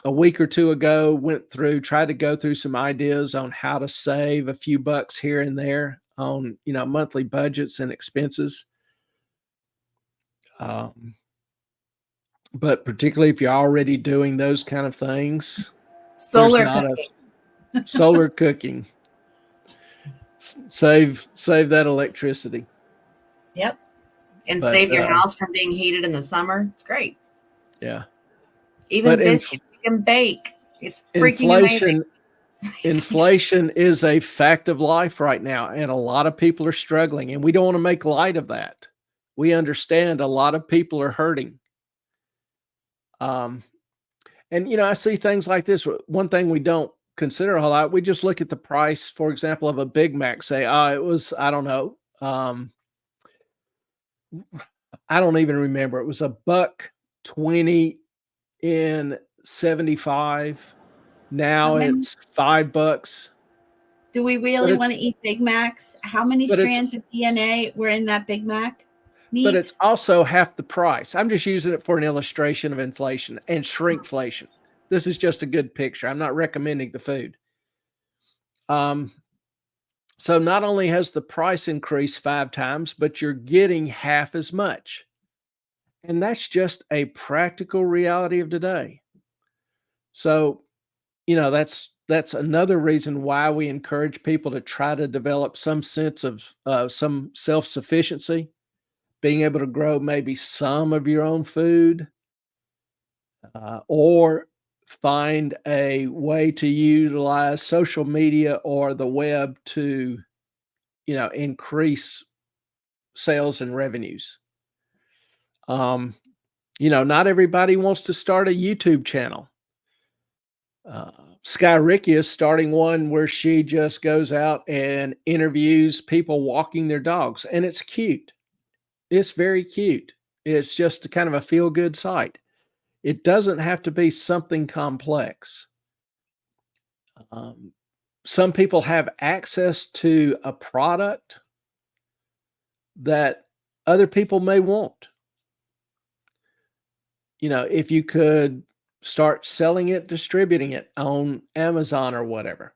week or two ago, tried to go through some ideas on how to save a few bucks here and there on, monthly budgets and expenses. But particularly if you're already doing those kind of things, solar cooking. Save that electricity. Yep. And save your house from being heated in the summer. It's great. Yeah. Even biscuits you can bake. It's freaking amazing. Inflation is a fact of life right now, and a lot of people are struggling, and we don't want to make light of that. We understand a lot of people are hurting. And I see things like this. One thing we don't consider a whole lot, we just look at the price, for example, of a Big Mac. Say, it was, I don't know, I don't even remember. It was $1.20 in 75. Now it's $5. Do we really want to eat Big Macs? How many strands of DNA were in that Big Mac meat? But it's also half the price. I'm just using it for an illustration of inflation and shrinkflation. This is just a good picture. I'm not recommending the food. So not only has the price increased 5 times, but you're getting half as much. And that's just a practical reality of today. So, that's another reason why we encourage people to try to develop some sense of some self-sufficiency, being able to grow maybe some of your own food, or find a way to utilize social media or the web to, increase sales and revenues. Not everybody wants to start a YouTube channel. Sky Ricky is starting one where she just goes out and interviews people walking their dogs, and it's cute. It's very cute. It's just a kind of a feel-good site. It doesn't have to be something complex. Some people have access to a product that other people may want. If you could start selling it, distributing it on Amazon or whatever.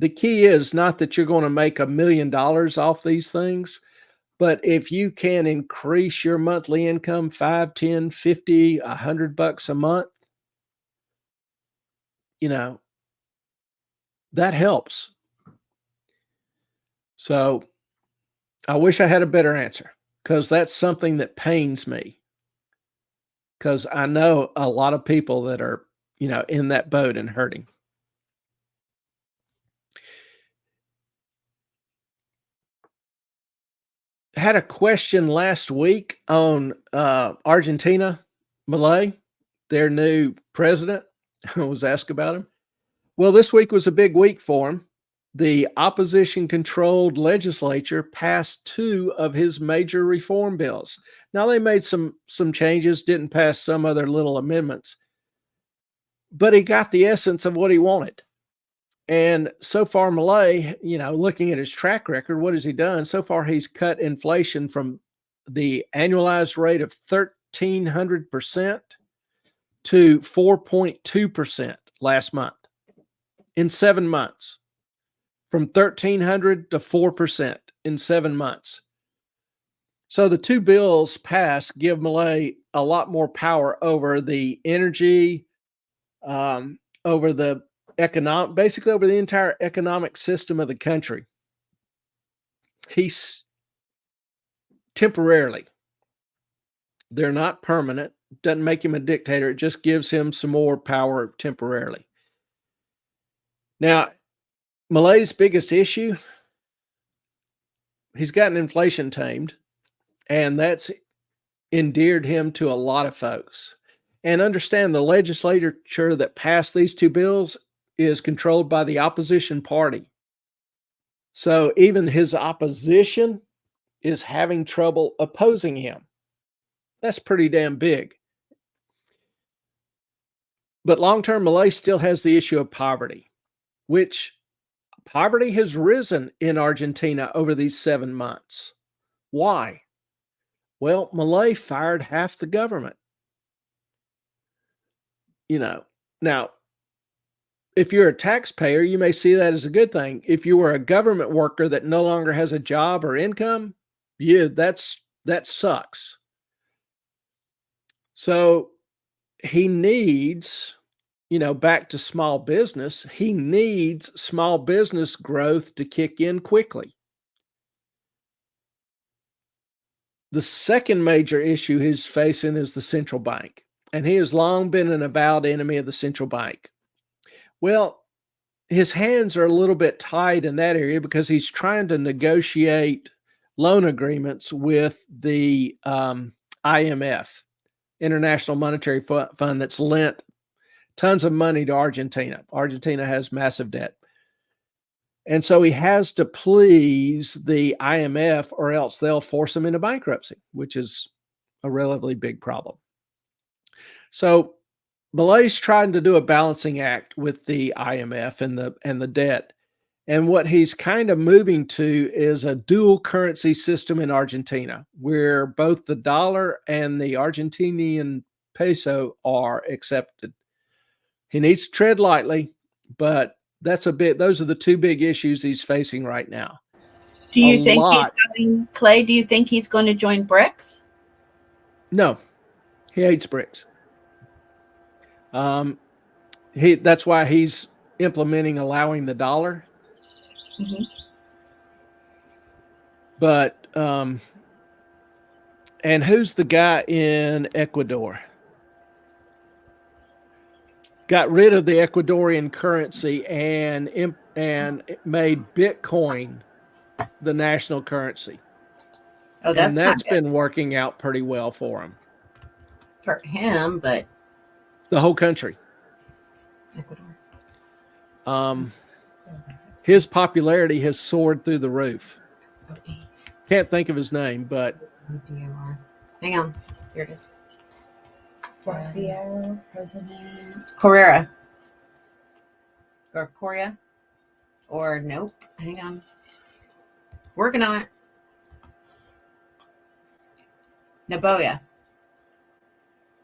The key is not that you're going to make $1 million off these things, but if you can increase your monthly income 5, 10, 50, $100 a month, that helps. So I wish I had a better answer, because that's something that pains me. Because I know a lot of people that are, in that boat and hurting. I had a question last week on Argentina, Milei, their new president. I was asked about him. Well, this week was a big week for him. The opposition-controlled legislature passed 2 of his major reform bills. Now, they made some changes, didn't pass some other little amendments, but he got the essence of what he wanted. And so far, Milei, looking at his track record, what has he done? So far, he's cut inflation from the annualized rate of 1,300% to 4.2% last month in 7 months. From 1,300 to 4% in 7 months. So the 2 bills passed give Milei a lot more power over the energy, over the basically over the entire economic system of the country. He's temporarily. They're not permanent. Doesn't make him a dictator. It just gives him some more power temporarily. Now, Milei's biggest issue, he's gotten inflation tamed, and that's endeared him to a lot of folks. And understand, the legislature that passed these 2 bills is controlled by the opposition party. So even his opposition is having trouble opposing him. That's pretty damn big. But long-term, Milei still has the issue of poverty, which poverty has risen in Argentina over these 7 months. Why? Well, Milei fired half the government. Now, if you're a taxpayer, you may see that as a good thing. If you were a government worker that no longer has a job or income, that sucks. So he needs, back to small business, he needs small business growth to kick in quickly. The second major issue he's facing is the central bank, and he has long been an avowed enemy of the central bank. Well, his hands are a little bit tied in that area because he's trying to negotiate loan agreements with the IMF, International Monetary Fund, that's lent tons of money to Argentina. Argentina has massive debt. And so he has to please the IMF, or else they'll force him into bankruptcy, which is a relatively big problem. So Milei's trying to do a balancing act with the IMF and the debt. And what he's kind of moving to is a dual currency system in Argentina, where both the dollar and the Argentinian peso are accepted. He needs to tread lightly, but those are the 2 big issues he's facing right now. Do you think Clay, do you think he's going to join BRICS? No, he hates BRICS. That's why he's allowing the dollar. Mm-hmm. But, and who's the guy in Ecuador? Got rid of the Ecuadorian currency and made Bitcoin the national currency. Oh, that's and that's not good been working out pretty well for him. for him, but The whole country. Ecuador. His popularity has soared through the roof. Can't think of his name, but Hang on. Here it is. Porfirio, President. Correa. Or Correa. Or nope. Hang on. Working on it. Naboya.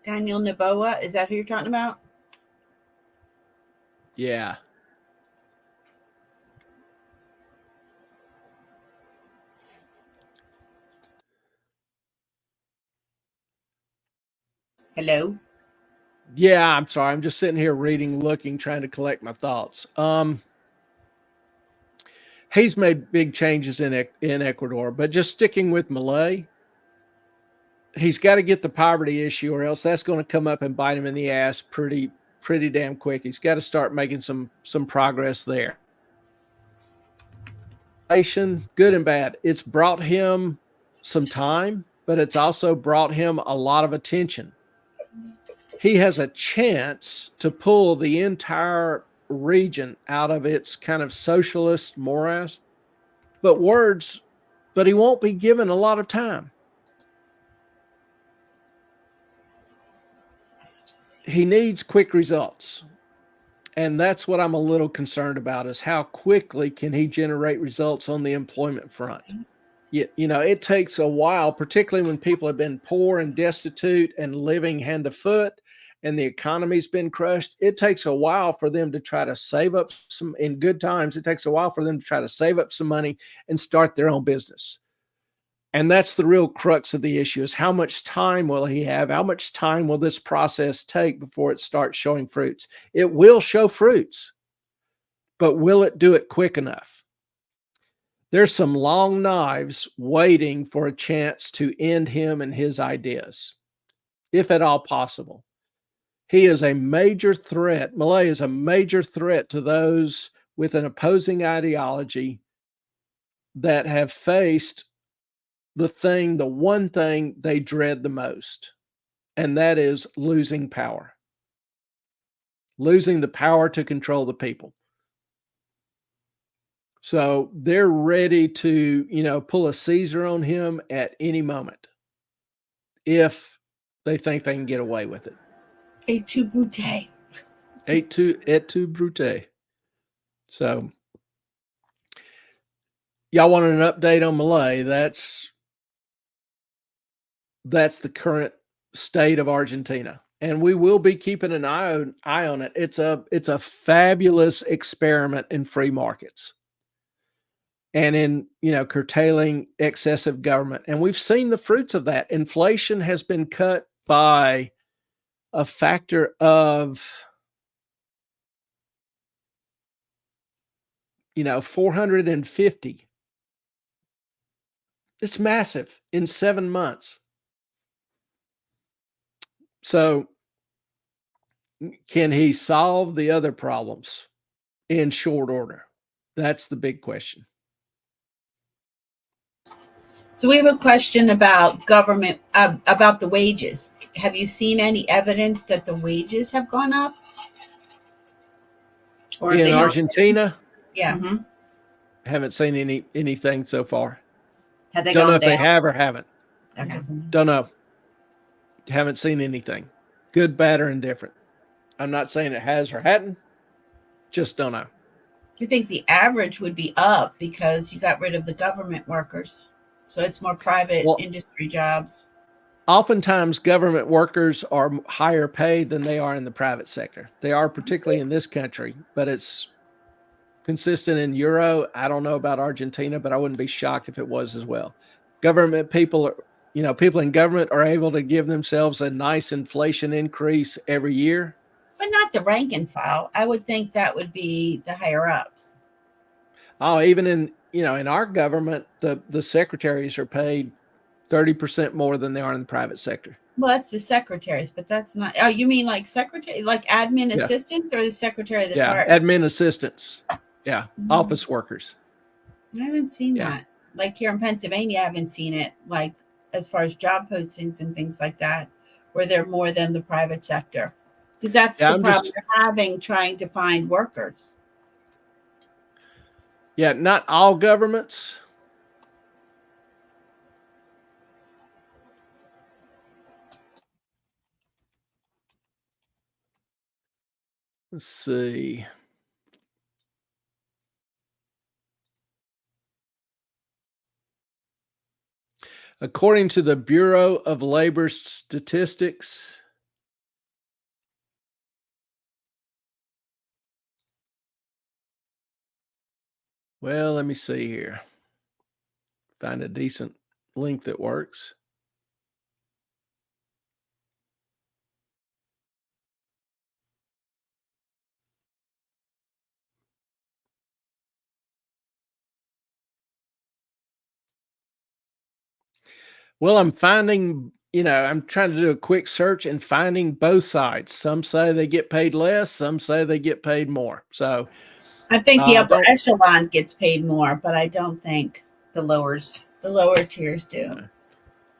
Daniel Noboa. Is that who you're talking about? yeah. Hello. Yeah, I'm sorry. I'm just sitting here reading, looking, trying to collect my thoughts. He's made big changes in Ecuador, but just sticking with Milei, he's got to get the poverty issue, or else that's going to come up and bite him in the ass pretty damn quick. He's got to start making some progress there. Good and bad. It's brought him some time, but it's also brought him a lot of attention. He has a chance to pull the entire region out of its kind of socialist morass, but he won't be given a lot of time. He needs quick results. And that's what I'm a little concerned about, is how quickly can he generate results on the employment front. It takes a while, particularly when people have been poor and destitute and living hand to foot and the economy's been crushed. It takes a while for them to try to save up some, in good times, it takes a while for them to try to save up some money and start their own business. And that's the real crux of the issue, is how much time will he have? How much time will this process take before it starts showing fruits? It will show fruits, but will it do it quick enough? There's some long knives waiting for a chance to end him and his ideas, if at all possible. He is a major threat. Milei is a major threat to those with an opposing ideology that have faced the one thing they dread the most, and that is losing power. Losing the power to control the people. So they're ready to, pull a Caesar on him at any moment if they think they can get away with it. Et tu, Brute. Et tu, Brute. So y'all wanted an update on Milei. That's the current state of Argentina. And we will be keeping an eye on it. It's a fabulous experiment in free markets and in, curtailing excessive government. And we've seen the fruits of that. Inflation has been cut by a factor of, 450. It's massive in 7 months. So can he solve the other problems in short order? That's the big question. So we have a question about government, about the wages. Have you seen any evidence that the wages have gone up? Or in Argentina? Yeah. Mm-hmm. Haven't seen anything so far. Have they Don't gone know if down? they have or haven't. Okay. Don't know. Haven't seen anything. Good, bad, or indifferent. I'm not saying it has or hadn't. Just don't know. I think the average would be up because you got rid of the government workers. So it's more private industry jobs. Oftentimes, government workers are higher paid than they are in the private sector. They are, particularly in this country, but it's consistent in Euro. I don't know about Argentina, but I wouldn't be shocked if it was as well. Government people are, people in government are able to give themselves a nice inflation increase every year. But not the rank and file. I would think that would be the higher ups. Oh, even in our government, the secretaries are paid 30% more than they are in the private sector. Well, that's the secretaries, but that's not. Oh, you mean like secretary, like admin assistants, or the secretary of the department? Admin assistants. Yeah, office workers. I haven't seen that. like here in Pennsylvania, I haven't seen it like as far as job postings and things like that, where they're more than the private sector. Because that's the problem you're having trying to find workers. Yeah, not all governments. Let's see. According to the Bureau of Labor Statistics, well, let me see here. Find a decent link that works. Well, I'm finding, I'm trying to do a quick search and finding both sides. Some say they get paid less, some say they get paid more. So I think the upper echelon gets paid more, but I don't think the lower tiers do.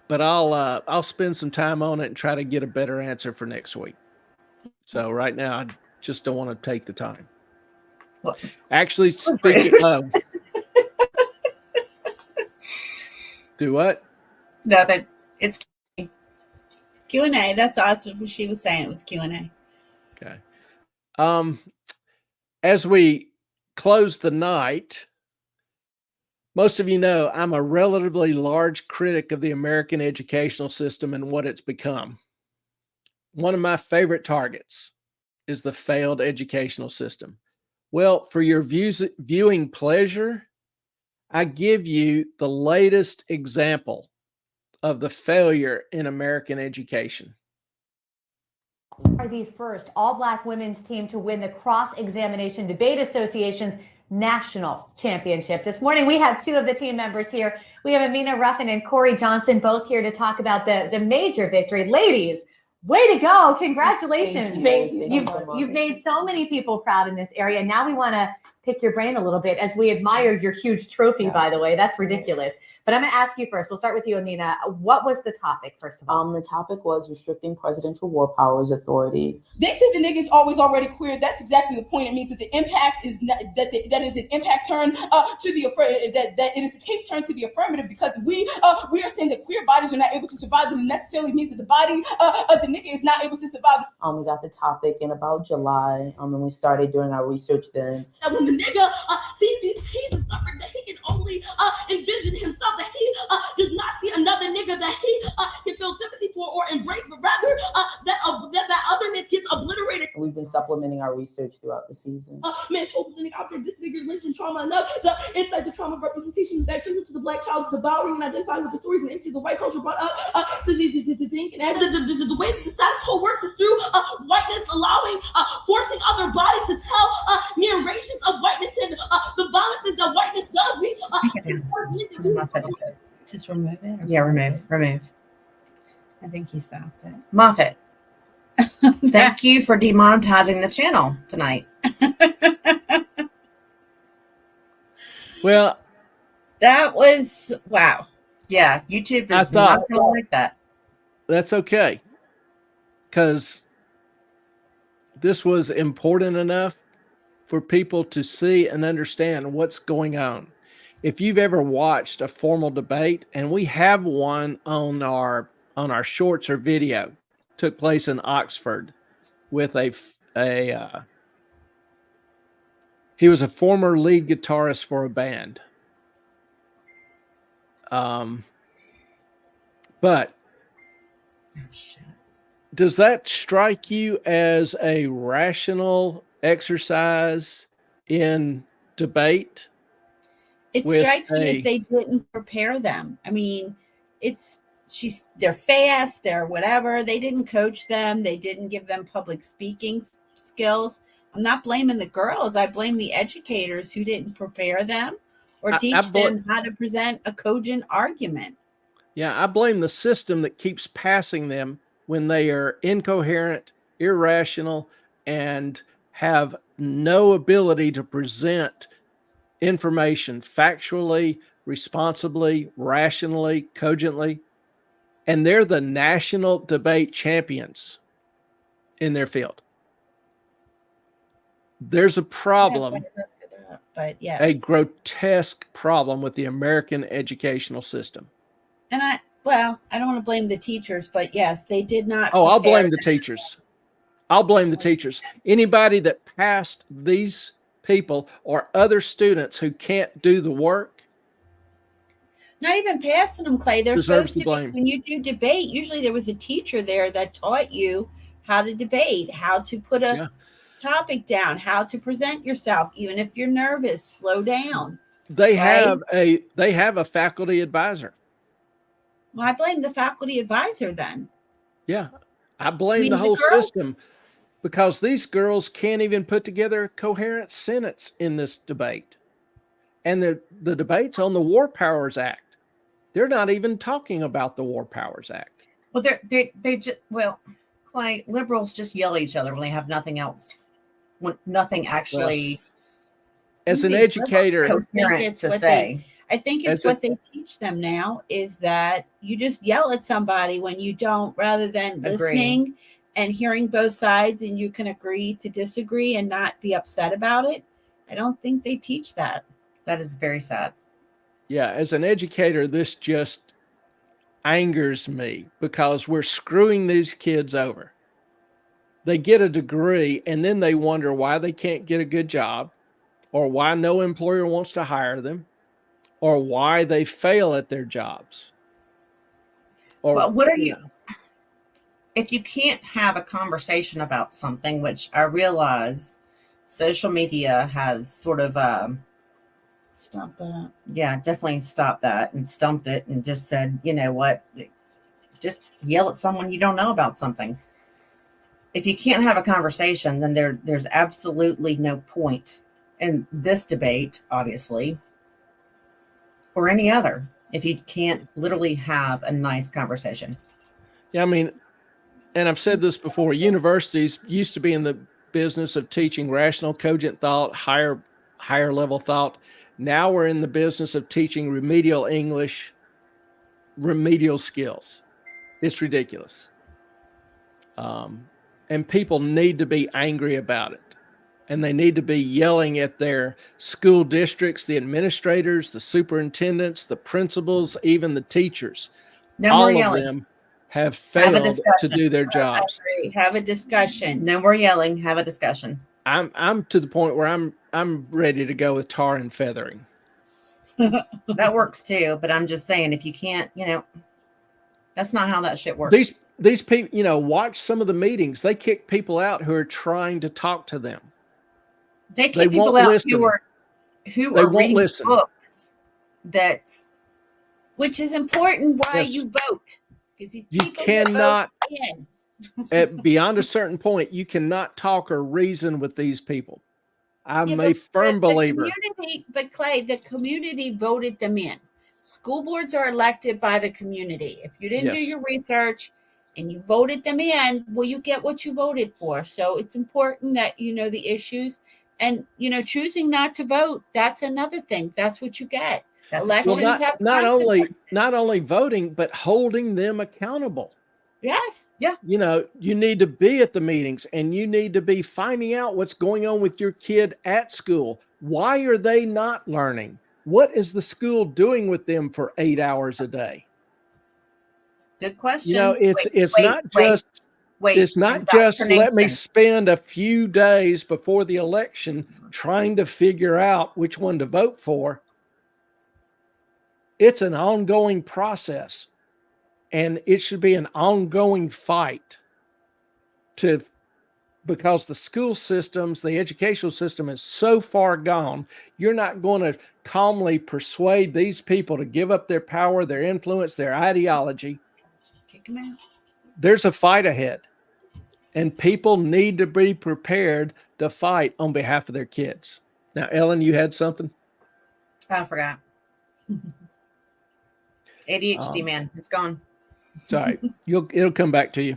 But I'll spend some time on it and try to get a better answer for next week. So right now, I just don't want to take the time. Well, actually, speaking of, do what? Nothing. It's Q&A. That's what she was saying. It was Q&A. Okay. As we close the night, most of you know I'm a relatively large critic of the American educational system and what it's become. One of my favorite targets is the failed educational system. Well, for your viewing pleasure, I give you the latest example of the failure in American education. Are the first all-Black women's team to win the Cross-Examination Debate Association's national championship. This morning, we have two of the team members here. We have Amina Ruffin and Corey Johnson, both here to talk about the major victory. Ladies, way to go. Congratulations. You've made so many people proud in this area. Now we want to pick your brain a little bit as we admire your huge trophy, by the way. That's ridiculous. But I'm going to ask you first. We'll start with you, Amina. What was the topic, first of all? The topic was restricting presidential war powers authority. They said the nigga's always already queer. That's exactly the point. It means that the impact is not, that is an impact turn to the that it is a case turn to the affirmative, because we are saying that queer bodies are not able to survive, and it necessarily means that the body of the nigga is not able to survive. We got the topic in about July, and we started doing our research then. And when the nigga sees these pieces of suffering, that he can only envision himself, that he does not see another nigga that he can feel sympathy for or embrace, but rather that otherness gets obliterated. We've been supplementing our research throughout the season. Man's focus on the object, disfigured, lynching, trauma enough. The insight, the trauma representation that turns into the Black child devouring and identifying with the stories and images the white culture brought up to think. And the way that the status quo works is through whiteness allowing, forcing other bodies to tell narrations of whiteness and the violence that whiteness does. Just remove it? Yeah, remove. I think he stopped it. Moffat, thank you for demonetizing the channel tonight. Well, that was, wow. Yeah, YouTube is not going to like that. That's okay, because this was important enough for people to see and understand what's going on. If you've ever watched a formal debate, and we have one on our shorts or video, took place in Oxford with he was a former lead guitarist for a band. But does that strike you as a rational exercise in debate? It strikes me as they didn't prepare them. I mean, they're fast, they're whatever. They didn't coach them. They didn't give them public speaking skills. I'm not blaming the girls. I blame the educators who didn't prepare them or teach them how to present a cogent argument. Yeah, I blame the system that keeps passing them when they are incoherent, irrational, and have no ability to present information factually responsibly, rationally, cogently, and they're the national debate champions in their field. There's a problem, But yes, a grotesque problem with the American educational system. and I don't want to blame the teachers, but yes, they did not. Oh, I'll prepare blame the teachers. I'll blame the teachers. Anybody that passed these people or other students who can't do the work Not even passing them, Clay. They're deserves supposed the to blame. be, when you do debate, usually there was a teacher there that taught you how to debate, how to put a topic down, how to present yourself, even if you're nervous, slow down. They Right? have a faculty advisor. Well, I blame the faculty advisor then. Yeah. I blame mean, the the whole girls- system because these girls can't even put together a coherent sentence in this debate. And the debate's on the War Powers Act. They're not even talking about the War Powers Act. Well, they just, well, Clay, liberals just yell at each other when they have nothing else, when nothing actually As an They- educator, coherent it's to what say. I think it's As a- what they teach them now is that you just yell at somebody when you don't, rather than Agree. listening and hearing both sides, and you can agree to disagree and not be upset about it. I don't think they teach that. That is very sad. yeah, as an educator, this just angers me because we're screwing these kids over. They get a degree and then they wonder why they can't get a good job or why no employer wants to hire them or why they fail at their jobs. Or Well, what are you, if you can't have a conversation about something, which I realize social media has sort of, Stop that. yeah, definitely stopped that and stumped it and just said, you know what, just yell at someone you don't know about something. If you can't have a conversation, then there's absolutely no point in this debate, obviously, or any other, if you can't literally have a nice conversation. Yeah, I mean, and I've said this before, universities used to be in the business of teaching rational, cogent thought, higher level thought. Now we're in the business of teaching remedial English, remedial skills. It's ridiculous. And people need to be angry about it. And they need to be yelling at their school districts, the administrators, the superintendents, the principals, even the teachers. No All more of yelling. them have Have a failed to discussion. do their I jobs. agree. Have a discussion. No more yelling. Have a discussion. I'm to the point where I'm ready to go with tar and feathering. That works too. But I'm just saying, if you can't, that's not how that shit works. These people, watch some of the meetings. They kick people out who are trying to talk to them. They they keep people won't out listen. who They are won't reading listen. books. That's Which is important why Yes. you vote. Because these You people that vote cannot, in. beyond a certain point, you cannot talk or reason with these people. I'm Yeah, a but firm believer. But Clay, the community voted them in. School boards are elected by the community. If you didn't do Yes. your research and you voted them in, well, you get what you voted for. So it's important that you know the issues. And choosing not to vote, that's another thing. That's what you get. Elections Well, have not only consequences. voting, but holding them accountable. Yes. You need to be at the meetings and you need to be finding out what's going on with your kid at school. Why are they not learning? What is the school doing with them for 8 hours a day? good question. It's not just let me indoctrination. spend a few days before the election trying to figure out which one to vote for. It's an ongoing process, and it should be an ongoing fight because the school systems, the educational system is so far gone. You're not going to calmly persuade these people to give up their power, their influence, their ideology. Kick them out. There's a fight ahead, and people need to be prepared to fight on behalf of their kids. Now, Ellen, you had something? I forgot. ADHD, man. It's gone It's all right. It'll come back to you.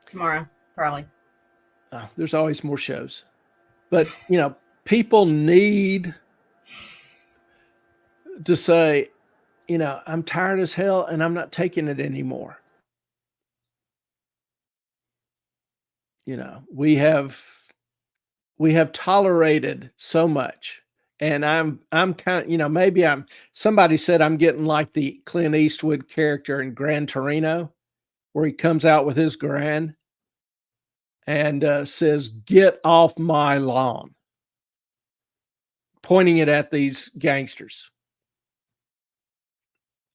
tomorrow, probably. There's always more shows, but people need to say, you know, I'm tired as hell and I'm not taking it anymore. You know, we have tolerated so much. And I'm kind of, you know, maybe somebody said I'm getting like the Clint Eastwood character in Gran Torino, where he comes out with his Gran and says, "Get off my lawn," pointing it at these gangsters.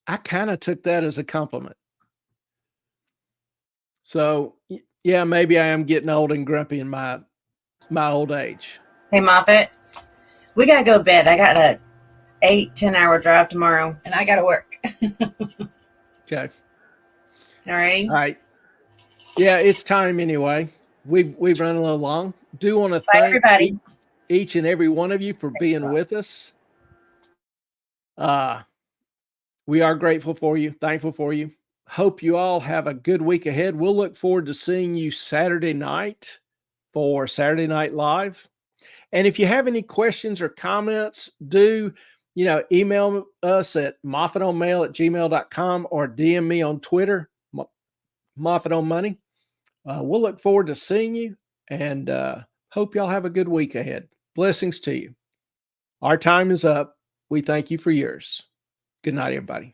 I kind of took that as a compliment. So yeah, maybe I am getting old and grumpy in my old age. Hey, Moffat, we got to go to bed. I got a 8-10 hour drive tomorrow, and I got to work. Okay. All right. All right. Yeah, it's time anyway. We've run a little long. Do want to Bye, thank everybody. each and every one of you for being with us. We are grateful for you, thankful for you. Hope you all have a good week ahead. We'll look forward to seeing you Saturday night for Saturday Night Live. And if you have any questions or comments, do, you know, email us at moffatonmail@gmail.com or DM me on Twitter, Moffat on Money. We'll look forward to seeing you and hope y'all have a good week ahead. Blessings to you. Our time is up. We thank you for yours. Good night, everybody.